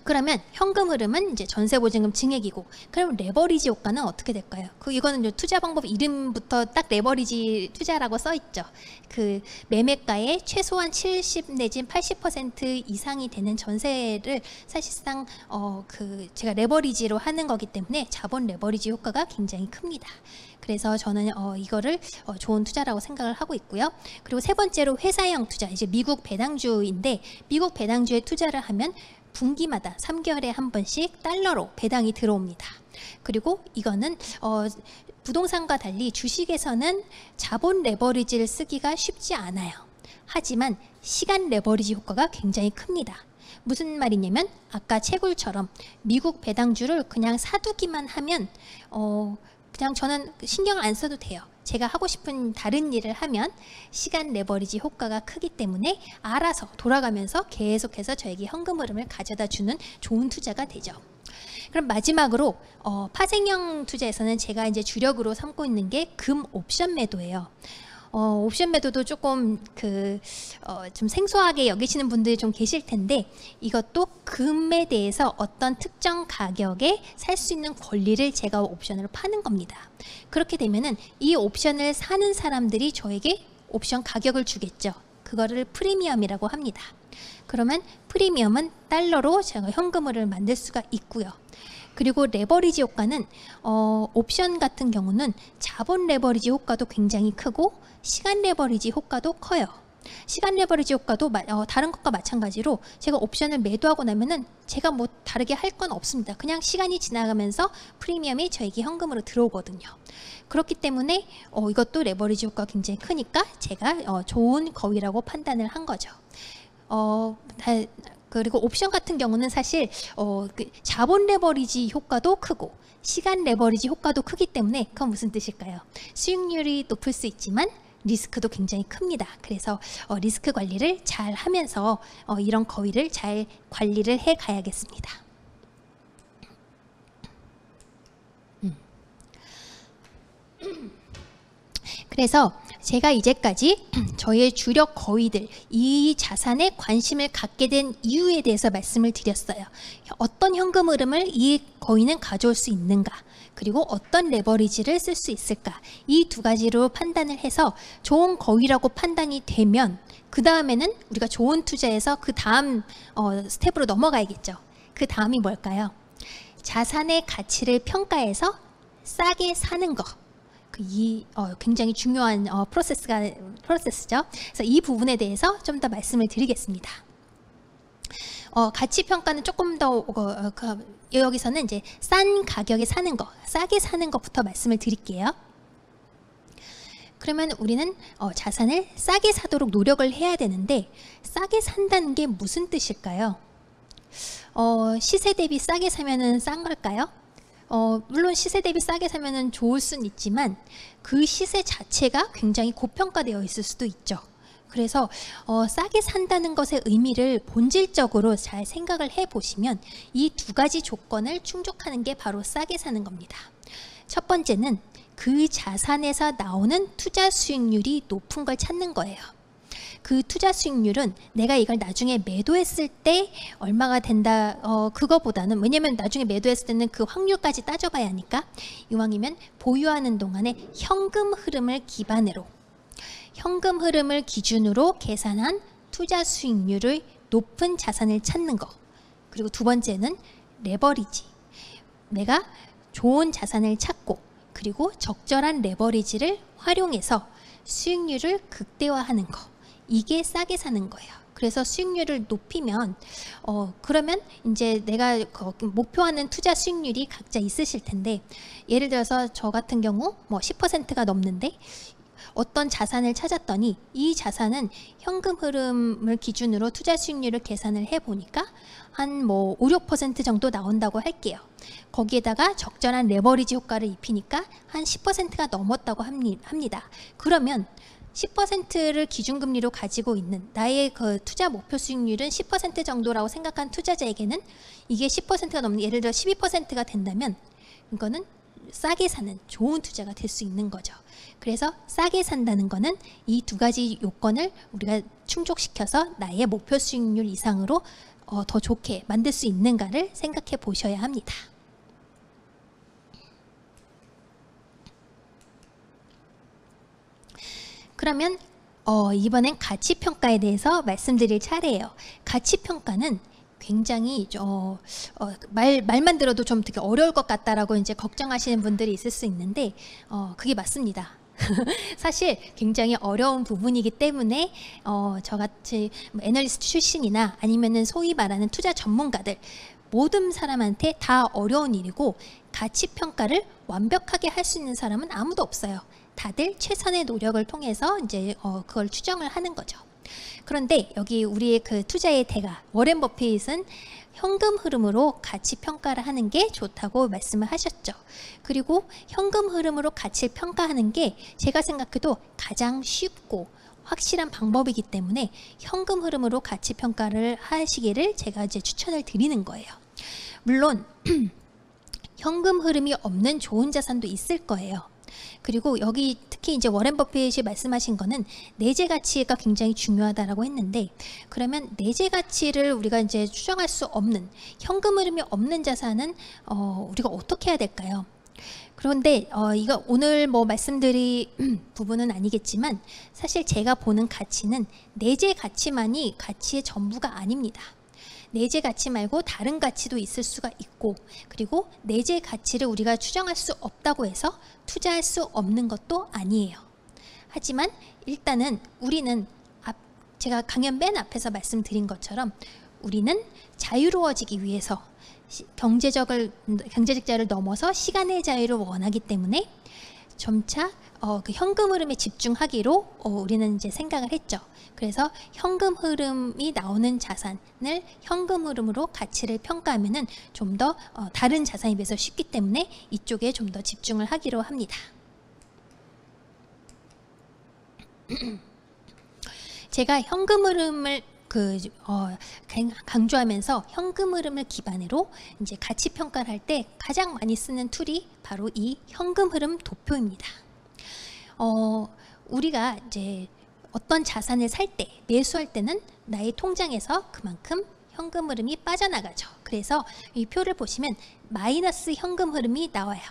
그러면 현금 흐름은 이제 전세 보증금 증액이고, 그럼 레버리지 효과는 어떻게 될까요? 이거는 이제 투자 방법 이름부터 딱 레버리지 투자라고 써 있죠. 그 매매가의 최소한 70 내지 80% 이상이 되는 전세를 사실상 제가 레버리지로 하는 거기 때문에 자본 레버리지 효과가 굉장히 큽니다. 그래서 저는 이거를 좋은 투자라고 생각을 하고 있고요. 그리고 세 번째로 회사형 투자, 이제 미국 배당주인데, 미국 배당주에 투자를 하면 분기마다 3개월에 한 번씩 달러로 배당이 들어옵니다. 그리고 이거는 부동산과 달리 주식에서는 자본 레버리지를 쓰기가 쉽지 않아요. 하지만 시간 레버리지 효과가 굉장히 큽니다. 무슨 말이냐면, 아까 채굴처럼 미국 배당주를 그냥 사두기만 하면 그냥 저는 신경 안 써도 돼요. 제가 하고 싶은 다른 일을 하면 시간 레버리지 효과가 크기 때문에 알아서 돌아가면서 계속해서 저에게 현금 흐름을 가져다 주는 좋은 투자가 되죠. 그럼 마지막으로 파생형 투자에서는 제가 이제 주력으로 삼고 있는 게 금 옵션 매도예요. 옵션 매도도 조금 좀 생소하게 여기시는 분들이 좀 계실 텐데, 이것도 금에 대해서 어떤 특정 가격에 살 수 있는 권리를 제가 옵션으로 파는 겁니다. 그렇게 되면은 이 옵션을 사는 사람들이 저에게 옵션 가격을 주겠죠. 그거를 프리미엄이라고 합니다. 그러면 프리미엄은 달러로 제가 현금을 만들 수가 있고요. 그리고 레버리지 효과는 옵션 같은 경우는 자본 레버리지 효과도 굉장히 크고 시간 레버리지 효과도 커요. 시간 레버리지 효과도 다른 것과 마찬가지로 제가 옵션을 매도하고 나면은 제가 뭐 다르게 할 건 없습니다. 그냥 시간이 지나가면서 프리미엄이 저에게 현금으로 들어오거든요. 그렇기 때문에 이것도 레버리지 효과가 굉장히 크니까 제가 좋은 거위라고 판단을 한 거죠. 그리고 옵션 같은 경우는 사실 자본 레버리지 효과도 크고 시간 레버리지 효과도 크기 때문에, 그건 무슨 뜻일까요? 수익률이 높을 수 있지만 리스크도 굉장히 큽니다. 그래서 리스크 관리를 잘 하면서 이런 거위를 잘 관리를 해 가야겠습니다. 그래서 제가 이제까지 저의 주력 거위들, 이 자산에 관심을 갖게 된 이유에 대해서 말씀을 드렸어요. 어떤 현금 흐름을 이 거위는 가져올 수 있는가, 그리고 어떤 레버리지를 쓸 수 있을까, 이 두 가지로 판단을 해서 좋은 거위라고 판단이 되면 그 다음에는 우리가 좋은 투자에서 그 다음 스텝으로 넘어가야겠죠. 그 다음이 뭘까요? 자산의 가치를 평가해서 싸게 사는 거. 굉장히 중요한 프로세스죠. 그래서 이 부분에 대해서 좀 더 말씀을 드리겠습니다. 가치 평가는 조금 더 여기서는 이제 싼 가격에 사는 거, 싸게 사는 것부터 말씀을 드릴게요. 그러면 우리는 자산을 싸게 사도록 노력을 해야 되는데, 싸게 산다는 게 무슨 뜻일까요? 시세 대비 싸게 사면은 싼 걸까요? 물론 시세 대비 싸게 사면은 좋을 수는 있지만 그 시세 자체가 굉장히 고평가되어 있을 수도 있죠. 그래서 싸게 산다는 것의 의미를 본질적으로 잘 생각을 해보시면 이 두 가지 조건을 충족하는 게 바로 싸게 사는 겁니다. 첫 번째는 그 자산에서 나오는 투자 수익률이 높은 걸 찾는 거예요. 그 투자 수익률은 내가 이걸 나중에 매도했을 때 얼마가 된다, 그거보다는, 왜냐면 나중에 매도했을 때는 그 확률까지 따져봐야 하니까, 이왕이면 보유하는 동안에 현금 흐름을 기준으로 계산한 투자 수익률의 높은 자산을 찾는 거. 그리고 두 번째는 레버리지. 내가 좋은 자산을 찾고 그리고 적절한 레버리지를 활용해서 수익률을 극대화하는 거. 이게 싸게 사는 거예요. 그래서 수익률을 높이면 그러면 이제 내가 목표하는 투자 수익률이 각자 있으실 텐데, 예를 들어서 저 같은 경우 뭐 10%가 넘는데 어떤 자산을 찾았더니 이 자산은 현금 흐름을 기준으로 투자 수익률을 계산을 해보니까 한 뭐 5, 6% 정도 나온다고 할게요. 거기에다가 적절한 레버리지 효과를 입히니까 한 10%가 넘었다고 합니다. 그러면 10%를 기준금리로 가지고 있는 나의 그 투자 목표 수익률은 10% 정도라고 생각한 투자자에게는 이게 10%가 넘는, 예를 들어 12%가 된다면 이거는 싸게 사는 좋은 투자가 될 수 있는 거죠. 그래서 싸게 산다는 거는 이 두 가지 요건을 우리가 충족시켜서 나의 목표 수익률 이상으로 더 좋게 만들 수 있는가를 생각해 보셔야 합니다. 그러면 이번엔 가치평가에 대해서 말씀드릴 차례예요. 가치평가는 굉장히 말만 들어도 좀 되게 어려울 것 같다라고 이제 걱정하시는 분들이 있을 수 있는데 그게 맞습니다. 사실 굉장히 어려운 부분이기 때문에 저같이 애널리스트 출신이나 아니면은 소위 말하는 투자 전문가들 모든 사람한테 다 어려운 일이고, 가치평가를 완벽하게 할 수 있는 사람은 아무도 없어요. 다들 최선의 노력을 통해서 이제 그걸 추정을 하는 거죠. 그런데 여기 우리의 그 투자의 대가 워렌 버핏은 현금 흐름으로 가치 평가를 하는 게 좋다고 말씀을 하셨죠. 그리고 현금 흐름으로 가치를 평가하는 게 제가 생각해도 가장 쉽고 확실한 방법이기 때문에 현금 흐름으로 가치 평가를 하시기를 제가 이제 추천을 드리는 거예요. 물론 현금 흐름이 없는 좋은 자산도 있을 거예요. 그리고 여기 특히 이제 워렌 버핏이 말씀하신 거는 내재 가치가 굉장히 중요하다라고 했는데, 그러면 내재 가치를 우리가 이제 추정할 수 없는 현금 흐름이 없는 자산은 우리가 어떻게 해야 될까요? 그런데 이거 오늘 뭐 말씀드릴 부분은 아니겠지만 사실 제가 보는 가치는 내재 가치만이 가치의 전부가 아닙니다. 내재 가치 말고 다른 가치도 있을 수가 있고, 그리고 내재 가치를 우리가 추정할 수 없다고 해서 투자할 수 없는 것도 아니에요. 하지만 일단은 우리는 제가 강연 맨 앞에서 말씀드린 것처럼 우리는 자유로워지기 위해서 경제적 자유를 넘어서 시간의 자유를 원하기 때문에 점차 그 현금 흐름에 집중하기로 우리는 이제 생각을 했죠. 그래서 현금 흐름이 나오는 자산을 현금 흐름으로 가치를 평가하면은 좀 더 다른 자산에 비해서 쉽기 때문에 이쪽에 좀 더 집중을 하기로 합니다. 제가 현금 흐름을 강조하면서 현금 흐름을 기반으로 이제 가치 평가를 할 때 가장 많이 쓰는 툴이 바로 이 현금 흐름 도표입니다. 우리가 이제 어떤 자산을 살 때, 매수할 때는 나의 통장에서 그만큼 현금 흐름이 빠져나가죠. 그래서 이 표를 보시면 마이너스 현금 흐름이 나와요.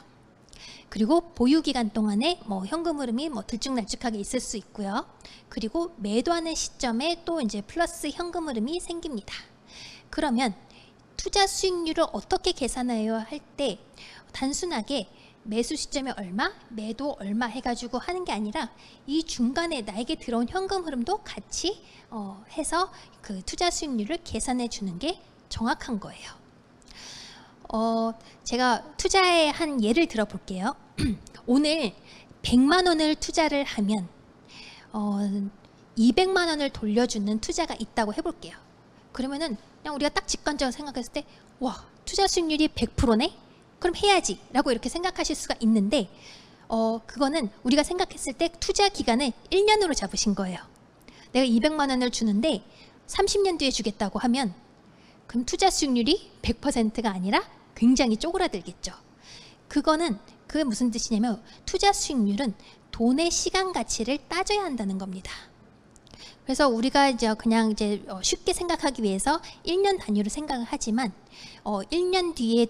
그리고 보유 기간 동안에 뭐 현금 흐름이 뭐 들쭉날쭉하게 있을 수 있고요. 그리고 매도하는 시점에 또 이제 플러스 현금 흐름이 생깁니다. 그러면 투자 수익률을 어떻게 계산해야 할 때 단순하게 매수 시점에 얼마, 매도 얼마 해가지고 하는 게 아니라 이 중간에 나에게 들어온 현금 흐름도 같이 해서 그 투자 수익률을 계산해 주는 게 정확한 거예요. 제가 투자에 한 예를 들어 볼게요. 오늘 100만 원을 투자를 하면 200만 원을 돌려주는 투자가 있다고 해볼게요. 그러면은 그냥 우리가 딱 직관적으로 생각했을 때, 와, 투자 수익률이 100%네? 그럼 해야지 라고 이렇게 생각하실 수가 있는데, 그거는 우리가 생각했을 때 투자 기간을 1년으로 잡으신 거예요. 내가 200만 원을 주는데 30년 뒤에 주겠다고 하면 그럼 투자 수익률이 100%가 아니라 굉장히 쪼그라들겠죠. 그거는 그게 무슨 뜻이냐면 투자 수익률은 돈의 시간 가치를 따져야 한다는 겁니다. 그래서 우리가 이제 그냥 이제 쉽게 생각하기 위해서 1년 단위로 생각을 하지만 1년 뒤에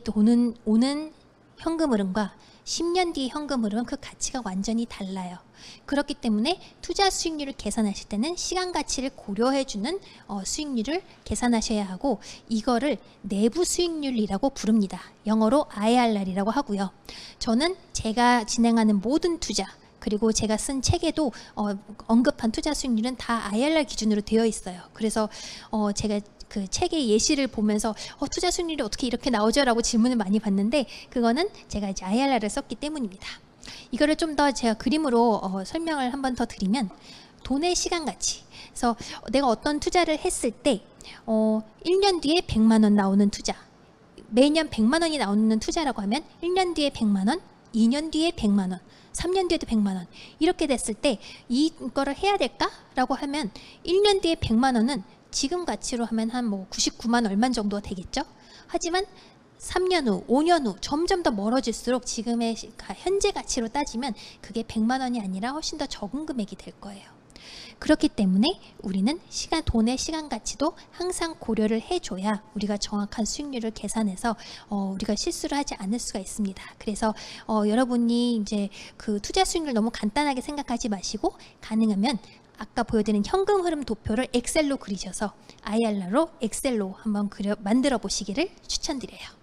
오는 현금 흐름과 10년 뒤의 현금 흐름은 그 가치가 완전히 달라요. 그렇기 때문에 투자 수익률을 계산하실 때는 시간 가치를 고려해주는 수익률을 계산하셔야 하고, 이거를 내부 수익률이라고 부릅니다. 영어로 IRR이라고 하고요. 저는 제가 진행하는 모든 투자, 그리고 제가 쓴 책에도 언급한 투자 수익률은 다 IRR 기준으로 되어 있어요. 그래서 제가 그 책의 예시를 보면서 투자 수익률이 어떻게 이렇게 나오죠? 라고 질문을 많이 받는데 그거는 제가 이제 IRR을 썼기 때문입니다. 이거를 좀 더 제가 그림으로 설명을 한 번 더 드리면 돈의 시간 가치. 그래서 내가 어떤 투자를 했을 때 1년 뒤에 100만 원 나오는 투자, 매년 100만 원이 나오는 투자라고 하면 1년 뒤에 100만 원, 2년 뒤에 100만 원, 3년 뒤에도 100만 원 이렇게 됐을 때 이거를 해야 될까라고 하면 1년 뒤에 100만 원은 지금 가치로 하면 한 뭐 99만 얼마 정도가 되겠죠. 하지만 3년 후, 5년 후 점점 더 멀어질수록 지금의 현재 가치로 따지면 그게 100만 원이 아니라 훨씬 더 적은 금액이 될 거예요. 그렇기 때문에 우리는 돈의 시간 가치도 항상 고려를 해줘야 우리가 정확한 수익률을 계산해서 우리가 실수를 하지 않을 수가 있습니다. 그래서 여러분이 이제 그 투자 수익률 너무 간단하게 생각하지 마시고 가능하면 아까 보여드린 현금 흐름 도표를 엑셀로 그리셔서 IRR로 엑셀로 한번 만들어 보시기를 추천드려요.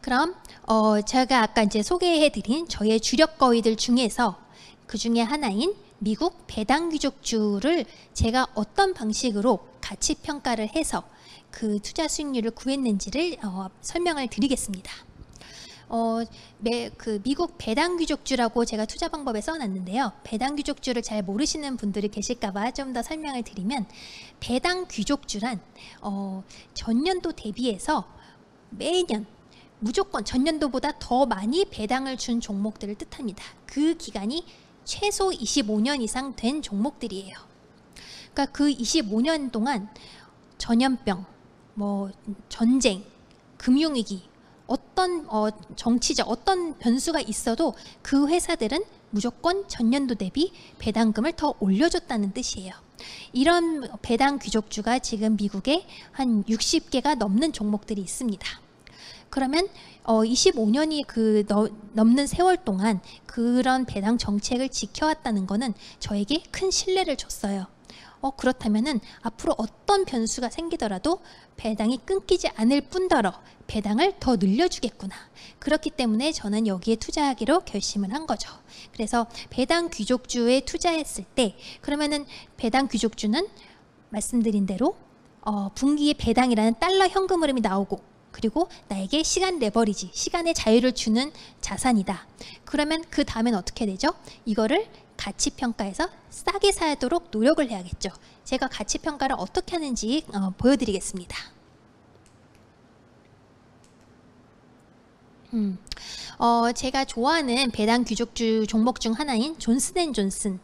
그럼 제가 아까 이제 소개해드린 저의 주력 거위들 중에서 그 중에 하나인 미국 배당 귀족주를 제가 어떤 방식으로 가치 평가를 해서 그 투자 수익률을 구했는지를 설명을 드리겠습니다. 그 미국 배당 귀족주라고 제가 투자 방법에 써놨는데요. 배당 귀족주를 잘 모르시는 분들이 계실까봐 좀 더 설명을 드리면 배당 귀족주란 전년도 대비해서 매년 무조건 전년도보다 더 많이 배당을 준 종목들을 뜻합니다. 그 기간이 최소 25년 이상 된 종목들이에요. 그러니까 그 25년 동안 전염병, 뭐 전쟁, 금융위기, 어떤 정치적 어떤 변수가 있어도 그 회사들은 무조건 전년도 대비 배당금을 더 올려줬다는 뜻이에요. 이런 배당 귀족주가 지금 미국에 한 60개가 넘는 종목들이 있습니다. 그러면 25년이 넘는 세월 동안 그런 배당 정책을 지켜왔다는 것은 저에게 큰 신뢰를 줬어요. 그렇다면은 앞으로 어떤 변수가 생기더라도 배당이 끊기지 않을 뿐더러 배당을 더 늘려주겠구나. 그렇기 때문에 저는 여기에 투자하기로 결심을 한 거죠. 그래서 배당 귀족주에 투자했을 때 그러면은 배당 귀족주는 말씀드린 대로 분기의 배당이라는 달러 현금 흐름이 나오고 그리고 나에게 시간 레버리지, 시간의 자유를 주는 자산이다. 그러면 그 다음엔 어떻게 되죠? 이거를 가치평가에서 싸게 사도록 노력을 해야겠죠. 제가 가치평가를 어떻게 하는지 보여드리겠습니다. 제가 좋아하는 배당 귀족주 종목 중 하나인 존슨앤존슨을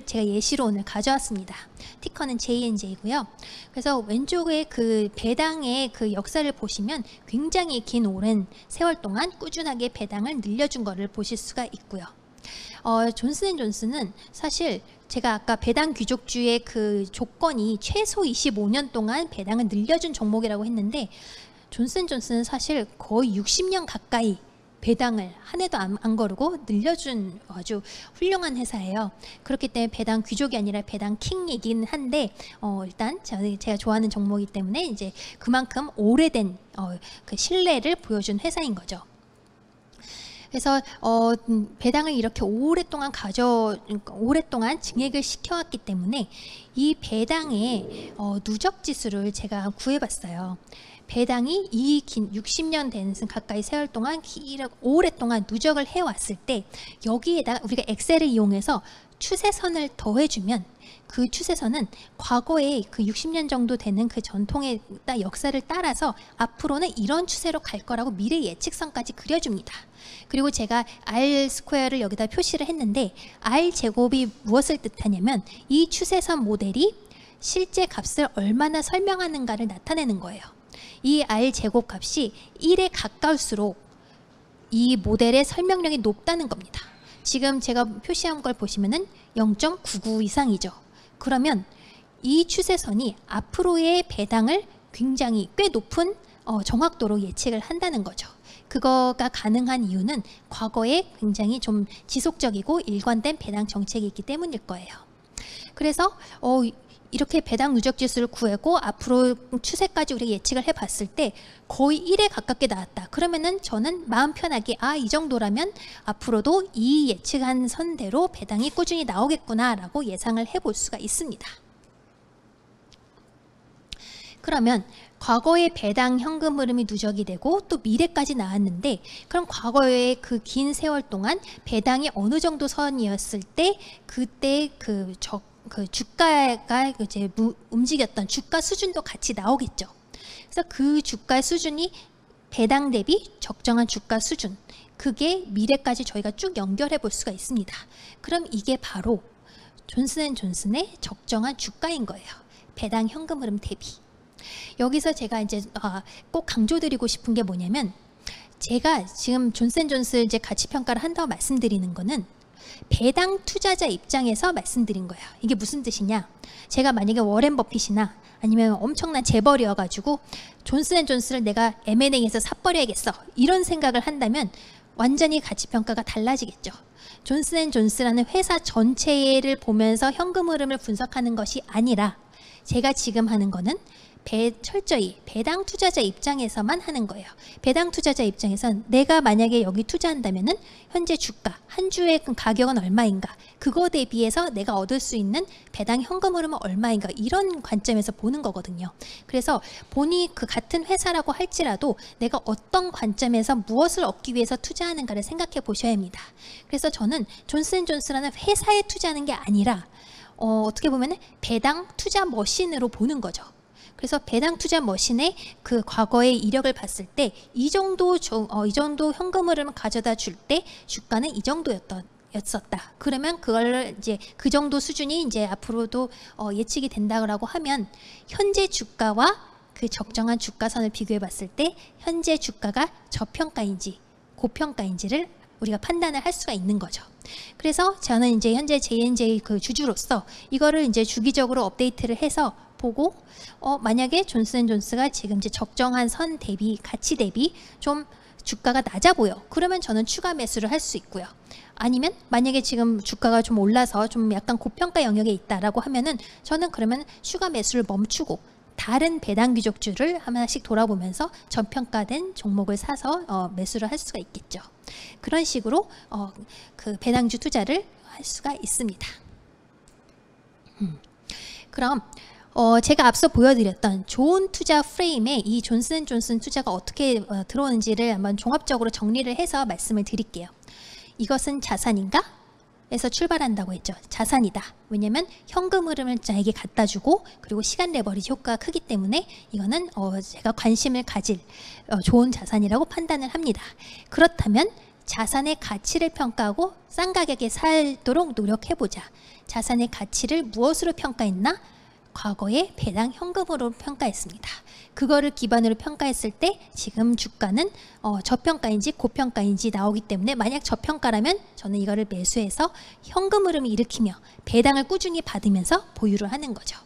제가 예시로 오늘 가져왔습니다. 티커는 JNJ고요. 그래서 왼쪽에 그 배당의 그 역사를 보시면 굉장히 긴 오랜 세월 동안 꾸준하게 배당을 늘려준 것을 보실 수가 있고요. 존슨앤존슨은 사실 제가 아까 배당 귀족주의 그 조건이 최소 25년 동안 배당을 늘려준 종목이라고 했는데 존슨앤존슨은 사실 거의 60년 가까이 배당을 한 해도 안 거르고 늘려준 아주 훌륭한 회사예요. 그렇기 때문에 배당 귀족이 아니라 배당 킹이긴 한데 일단 제가 좋아하는 종목이기 때문에 이제 그만큼 오래된 그 신뢰를 보여준 회사인 거죠. 그래서 배당을 이렇게 오랫동안 증액을 시켜왔기 때문에 이 배당의 누적 지수를 제가 구해봤어요. 배당이 이 긴 60년 되는 가까이 세월 동안 오랫동안 누적을 해왔을 때 여기에다가 우리가 엑셀을 이용해서 추세선을 더해주면 그 추세선은 과거에 그 60년 정도 되는 그 전통의 역사를 따라서 앞으로는 이런 추세로 갈 거라고 미래 예측선까지 그려줍니다. 그리고 제가 R 스퀘어를 여기다 표시를 했는데 R 제곱이 무엇을 뜻하냐면 이 추세선 모델이 실제 값을 얼마나 설명하는가를 나타내는 거예요. 이 R 제곱 값이 1에 가까울수록 이 모델의 설명력이 높다는 겁니다. 지금 제가 표시한 걸 보시면은 0.99 이상이죠. 그러면 이 추세선이 앞으로의 배당을 굉장히 꽤 높은 정확도로 예측을 한다는 거죠. 그거가 가능한 이유는 과거에 굉장히 좀 지속적이고 일관된 배당 정책이 있기 때문일 거예요. 그래서 이렇게 배당 누적 지수를 구하고 앞으로 추세까지 우리가 예측을 해봤을 때 거의 1에 가깝게 나왔다. 그러면은 저는 마음 편하게 이 정도라면 앞으로도 이 예측한 선대로 배당이 꾸준히 나오겠구나라고 예상을 해볼 수가 있습니다. 그러면 과거에 배당 현금 흐름이 누적이 되고 또 미래까지 나왔는데, 그럼 과거의 그 긴 세월 동안 배당이 어느 정도 선이었을 때 그때 그 주가가 이제 움직였던 주가 수준도 같이 나오겠죠. 그래서 그 주가 수준이 배당 대비 적정한 주가 수준, 그게 미래까지 저희가 쭉 연결해 볼 수가 있습니다. 그럼 이게 바로 존슨앤존슨의 적정한 주가인 거예요. 배당 현금 흐름 대비. 여기서 제가 이제 꼭 강조드리고 싶은 게 뭐냐면, 제가 지금 존슨앤존슨 이제 가치 평가를 한다고 말씀드리는 거는 배당 투자자 입장에서 말씀드린 거예요. 이게 무슨 뜻이냐? 제가 만약에 워렌 버핏이나 아니면 엄청난 재벌이어가지고 존슨앤존슨을 내가 M&A에서 사버려야겠어, 이런 생각을 한다면 완전히 가치 평가가 달라지겠죠. 존슨앤존슨이라는 회사 전체를 보면서 현금 흐름을 분석하는 것이 아니라 제가 지금 하는 거는 철저히 배당 투자자 입장에서만 하는 거예요. 배당 투자자 입장에선 내가 만약에 여기 투자한다면은 현재 주가 한 주의 가격은 얼마인가, 그거 대비해서 내가 얻을 수 있는 배당 현금 흐름은 얼마인가, 이런 관점에서 보는 거거든요. 그래서 본이 그 같은 회사라고 할지라도 내가 어떤 관점에서 무엇을 얻기 위해서 투자하는가를 생각해 보셔야 합니다. 그래서 저는 존슨앤존슨이라는 회사에 투자하는 게 아니라 어떻게 보면 배당 투자 머신으로 보는 거죠. 그래서 배당 투자 머신의 그 과거의 이력을 봤을 때 이 정도 현금 흐름을 가져다 줄 때 주가는 이 정도였었다. 그러면 그걸 이제 그 정도 수준이 이제 앞으로도 예측이 된다고 하면 현재 주가와 그 적정한 주가선을 비교해 봤을 때 현재 주가가 저평가인지 고평가인지를 우리가 판단을 할 수가 있는 거죠. 그래서 저는 이제 현재 J&J 그 주주로서 이거를 이제 주기적으로 업데이트를 해서 보고 만약에 존슨앤존슨가 지금 이제 적정한 선 대비 가치 대비 좀 주가가 낮아 보여, 그러면 저는 추가 매수를 할 수 있고요. 아니면 만약에 지금 주가가 좀 올라서 좀 약간 고평가 영역에 있다라고 하면은 저는 그러면 추가 매수를 멈추고 다른 배당 귀족주를 하나씩 돌아보면서 저평가된 종목을 사서 매수를 할 수가 있겠죠. 그런 식으로 그 배당주 투자를 할 수가 있습니다. 그럼 제가 앞서 보여드렸던 좋은 투자 프레임에 이 존슨앤존슨 투자가 어떻게 들어오는지를 한번 종합적으로 정리를 해서 말씀을 드릴게요. 이것은 자산인가? 에서 출발한다고 했죠. 자산이다. 왜냐면 현금 흐름을 자에게 갖다 주고 그리고 시간 레버리지 효과가 크기 때문에 이거는 제가 관심을 가질 좋은 자산이라고 판단을 합니다. 그렇다면 자산의 가치를 평가하고 싼 가격에 살도록 노력해보자. 자산의 가치를 무엇으로 평가했나? 과거에 배당 현금으로 평가했습니다. 그거를 기반으로 평가했을 때 지금 주가는 저평가인지 고평가인지 나오기 때문에, 만약 저평가라면 저는 이거를 매수해서 현금 흐름을 일으키며 배당을 꾸준히 받으면서 보유를 하는 거죠.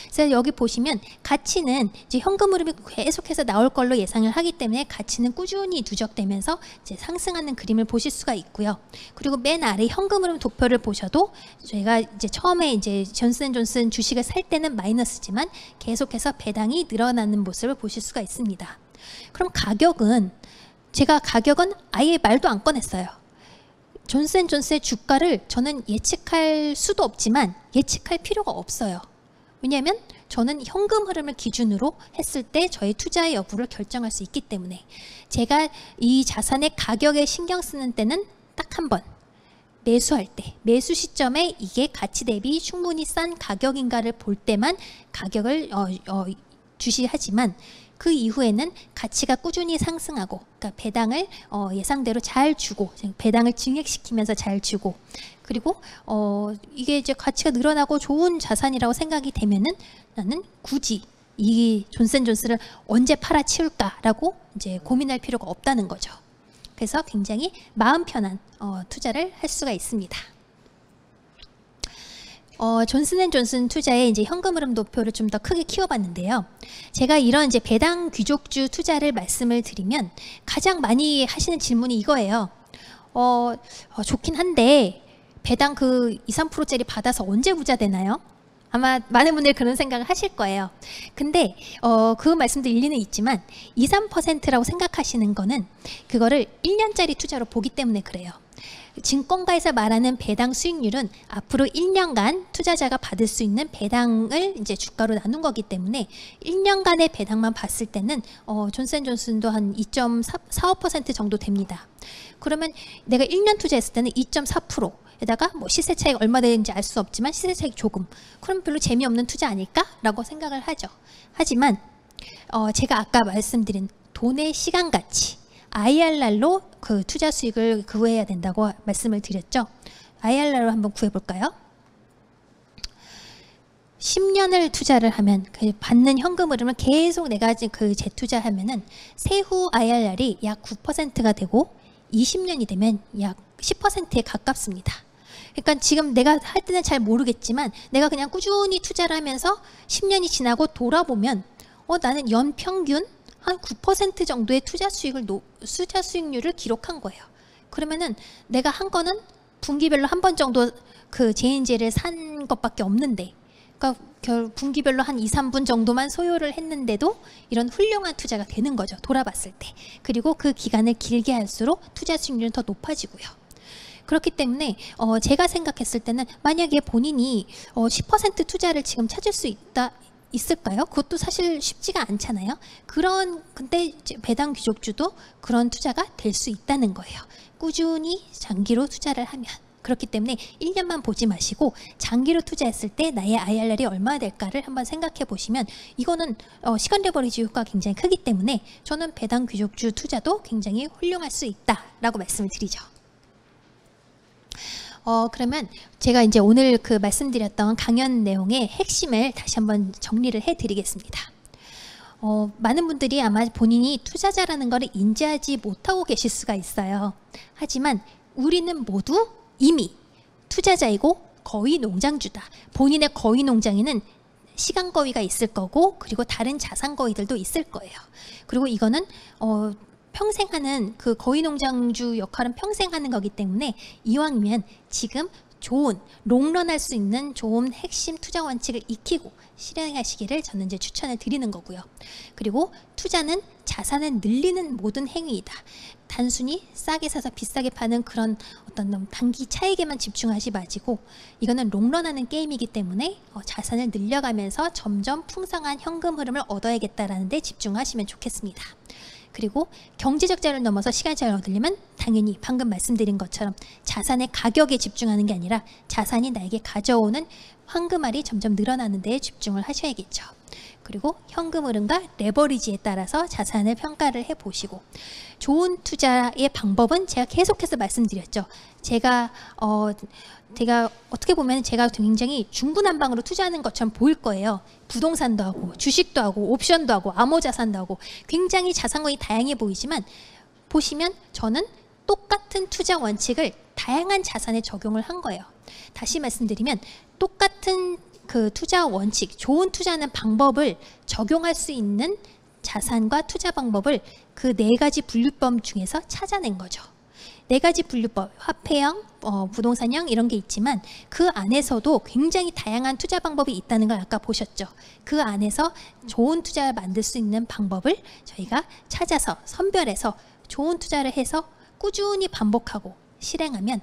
그래서 여기 보시면 가치는 이제 현금 흐름이 계속해서 나올 걸로 예상을 하기 때문에 가치는 꾸준히 누적되면서 이제 상승하는 그림을 보실 수가 있고요. 그리고 맨 아래 현금 흐름 도표를 보셔도 저희가 이제 처음에 이제 존슨앤존슨 주식을 살 때는 마이너스지만 계속해서 배당이 늘어나는 모습을 보실 수가 있습니다. 그럼 제가 가격은 아예 말도 안 꺼냈어요. 존슨앤존슨의 주가를 저는 예측할 수도 없지만 예측할 필요가 없어요. 왜냐하면 저는 현금 흐름을 기준으로 했을 때 저의 투자의 여부를 결정할 수 있기 때문에, 제가 이 자산의 가격에 신경 쓰는 때는 딱 한 번, 매수할 때, 매수 시점에 이게 가치 대비 충분히 싼 가격인가를 볼 때만 가격을 주시하지만, 그 이후에는 가치가 꾸준히 상승하고, 그러니까 배당을 예상대로 잘 주고, 배당을 증액시키면서 잘 주고, 그리고 이게 이제 가치가 늘어나고 좋은 자산이라고 생각이 되면은 나는 굳이 이 존슨앤존슨을 언제 팔아치울까라고 이제 고민할 필요가 없다는 거죠. 그래서 굉장히 마음 편한 투자를 할 수가 있습니다. 존슨앤존슨 투자의 이제 현금 흐름 도표를 좀 더 크게 키워봤는데요. 제가 이런 이제 배당 귀족주 투자를 말씀을 드리면 가장 많이 하시는 질문이 이거예요. 좋긴 한데 배당 그 2, 3%짜리 받아서 언제 부자 되나요? 아마 많은 분들이 그런 생각을 하실 거예요. 근데 그 말씀도 일리는 있지만 2, 3%라고 생각하시는 거는 그거를 1년짜리 투자로 보기 때문에 그래요. 증권가에서 말하는 배당 수익률은 앞으로 1년간 투자자가 받을 수 있는 배당을 이제 주가로 나눈 거기 때문에 1년간의 배당만 봤을 때는 존슨앤존슨도 한 2.45% 정도 됩니다. 그러면 내가 1년 투자했을 때는 2.4%에다가 뭐 시세 차익 얼마 되는지 알 수 없지만 시세 차익 조금. 그럼 별로 재미없는 투자 아닐까라고 생각을 하죠. 하지만 제가 아까 말씀드린 돈의 시간 가치 IRR로 그 투자 수익을 구해야 된다고 말씀을 드렸죠. IRR로 한번 구해볼까요? 10년을 투자를 하면 그 받는 현금 흐름을 계속 내가 그 재투자하면은 세후 IRR이 약 9%가 되고 20년이 되면 약 10%에 가깝습니다. 그러니까 지금 내가 할 때는 잘 모르겠지만 내가 그냥 꾸준히 투자를 하면서 10년이 지나고 돌아보면 나는 연평균 한 9% 정도의 투자 수익률을 기록한 거예요. 그러면은 내가 한 거는 분기별로 한 번 정도 그 제인제를 산 것밖에 없는데, 그러니까 분기별로 한 2, 3분 정도만 소요를 했는데도 이런 훌륭한 투자가 되는 거죠. 돌아봤을 때. 그리고 그 기간을 길게 할수록 투자 수익률은 더 높아지고요. 그렇기 때문에 제가 생각했을 때는 만약에 본인이 10% 투자를 지금 찾을 수 있을까요? 그것도 사실 쉽지가 않잖아요. 근데 배당 귀족주도 그런 투자가 될 수 있다는 거예요. 꾸준히 장기로 투자를 하면. 그렇기 때문에 1년만 보지 마시고 장기로 투자했을 때 나의 IRR이 얼마나 될까를 한번 생각해 보시면, 이거는 시간 레버리지 효과가 굉장히 크기 때문에 저는 배당 귀족주 투자도 굉장히 훌륭할 수 있다라고 말씀을 드리죠. 그러면 제가 이제 오늘 그 말씀드렸던 강연 내용의 핵심을 다시 한번 정리를 해드리겠습니다. 많은 분들이 아마 본인이 투자자라는 것을 인지하지 못하고 계실 수가 있어요. 하지만 우리는 모두 이미 투자자이고 거위 농장주다. 본인의 거위 농장에는 시간 거위가 있을 거고, 그리고 다른 자산 거위들도 있을 거예요. 그리고 이거는 평생 하는 그 거위 농장주 역할은 평생 하는 거기 때문에 이왕이면 지금 좋은 롱런할 수 있는 좋은 핵심 투자 원칙을 익히고 실행하시기를 저는 이제 추천을 드리는 거고요. 그리고 투자는 자산을 늘리는 모든 행위이다. 단순히 싸게 사서 비싸게 파는 그런 어떤 단기 차익에만 집중하지 마시고, 이거는 롱런하는 게임이기 때문에 자산을 늘려가면서 점점 풍성한 현금 흐름을 얻어야겠다라는 데 집중하시면 좋겠습니다. 그리고 경제적 자유를 넘어서 시간의 자유를 얻으려면 당연히 방금 말씀드린 것처럼 자산의 가격에 집중하는 게 아니라 자산이 나에게 가져오는 황금알이 점점 늘어나는 데에 집중을 하셔야겠죠. 그리고 현금 흐름과 레버리지에 따라서 자산을 평가를 해보시고, 좋은 투자의 방법은 제가 계속해서 말씀드렸죠. 제가 어떻게 보면 제가 굉장히 중구난방으로 투자하는 것처럼 보일 거예요. 부동산도 하고 주식도 하고 옵션도 하고 암호자산도 하고 굉장히 자산권이 다양해 보이지만, 보시면 저는 똑같은 투자 원칙을 다양한 자산에 적용을 한 거예요. 다시 말씀드리면 똑같은 그 투자 원칙, 좋은 투자하는 방법을 적용할 수 있는 자산과 투자 방법을 그 4가지 분류법 중에서 찾아낸 거죠. 4가지 분류법, 화폐형, 부동산형 이런 게 있지만 그 안에서도 굉장히 다양한 투자 방법이 있다는 걸 아까 보셨죠. 그 안에서 좋은 투자를 만들 수 있는 방법을 저희가 찾아서 선별해서 좋은 투자를 해서 꾸준히 반복하고 실행하면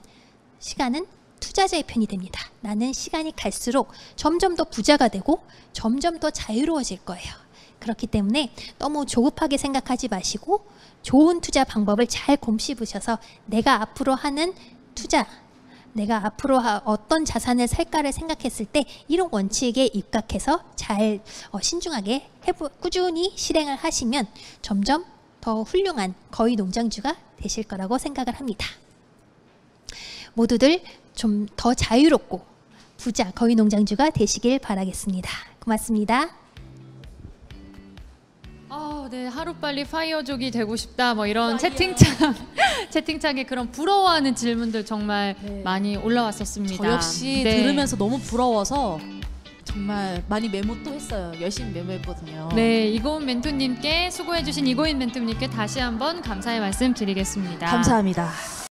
시간은 투자자의 편이 됩니다. 나는 시간이 갈수록 점점 더 부자가 되고 점점 더 자유로워질 거예요. 그렇기 때문에 너무 조급하게 생각하지 마시고 좋은 투자 방법을 잘 곰씹으셔서 내가 앞으로 하는 투자, 내가 앞으로 어떤 자산을 살까를 생각했을 때 이런 원칙에 입각해서 잘 신중하게 꾸준히 실행을 하시면 점점 더 훌륭한 거위 농장주가 되실 거라고 생각을 합니다. 모두들 좀 더 자유롭고 부자 거위 농장주가 되시길 바라겠습니다. 고맙습니다. 네, 하루빨리 파이어족이 되고 싶다 뭐 이런 채팅창에 그런 부러워하는 질문들 정말 많이 올라왔었습니다. 저 역시 들으면서 너무 부러워서 정말 많이 메모 또 했어요. 열심히 메모했거든요. 네, 이고은 멘토님께 수고해주신 이고인 멘토님께 다시 한번 감사의 말씀 드리겠습니다. 감사합니다.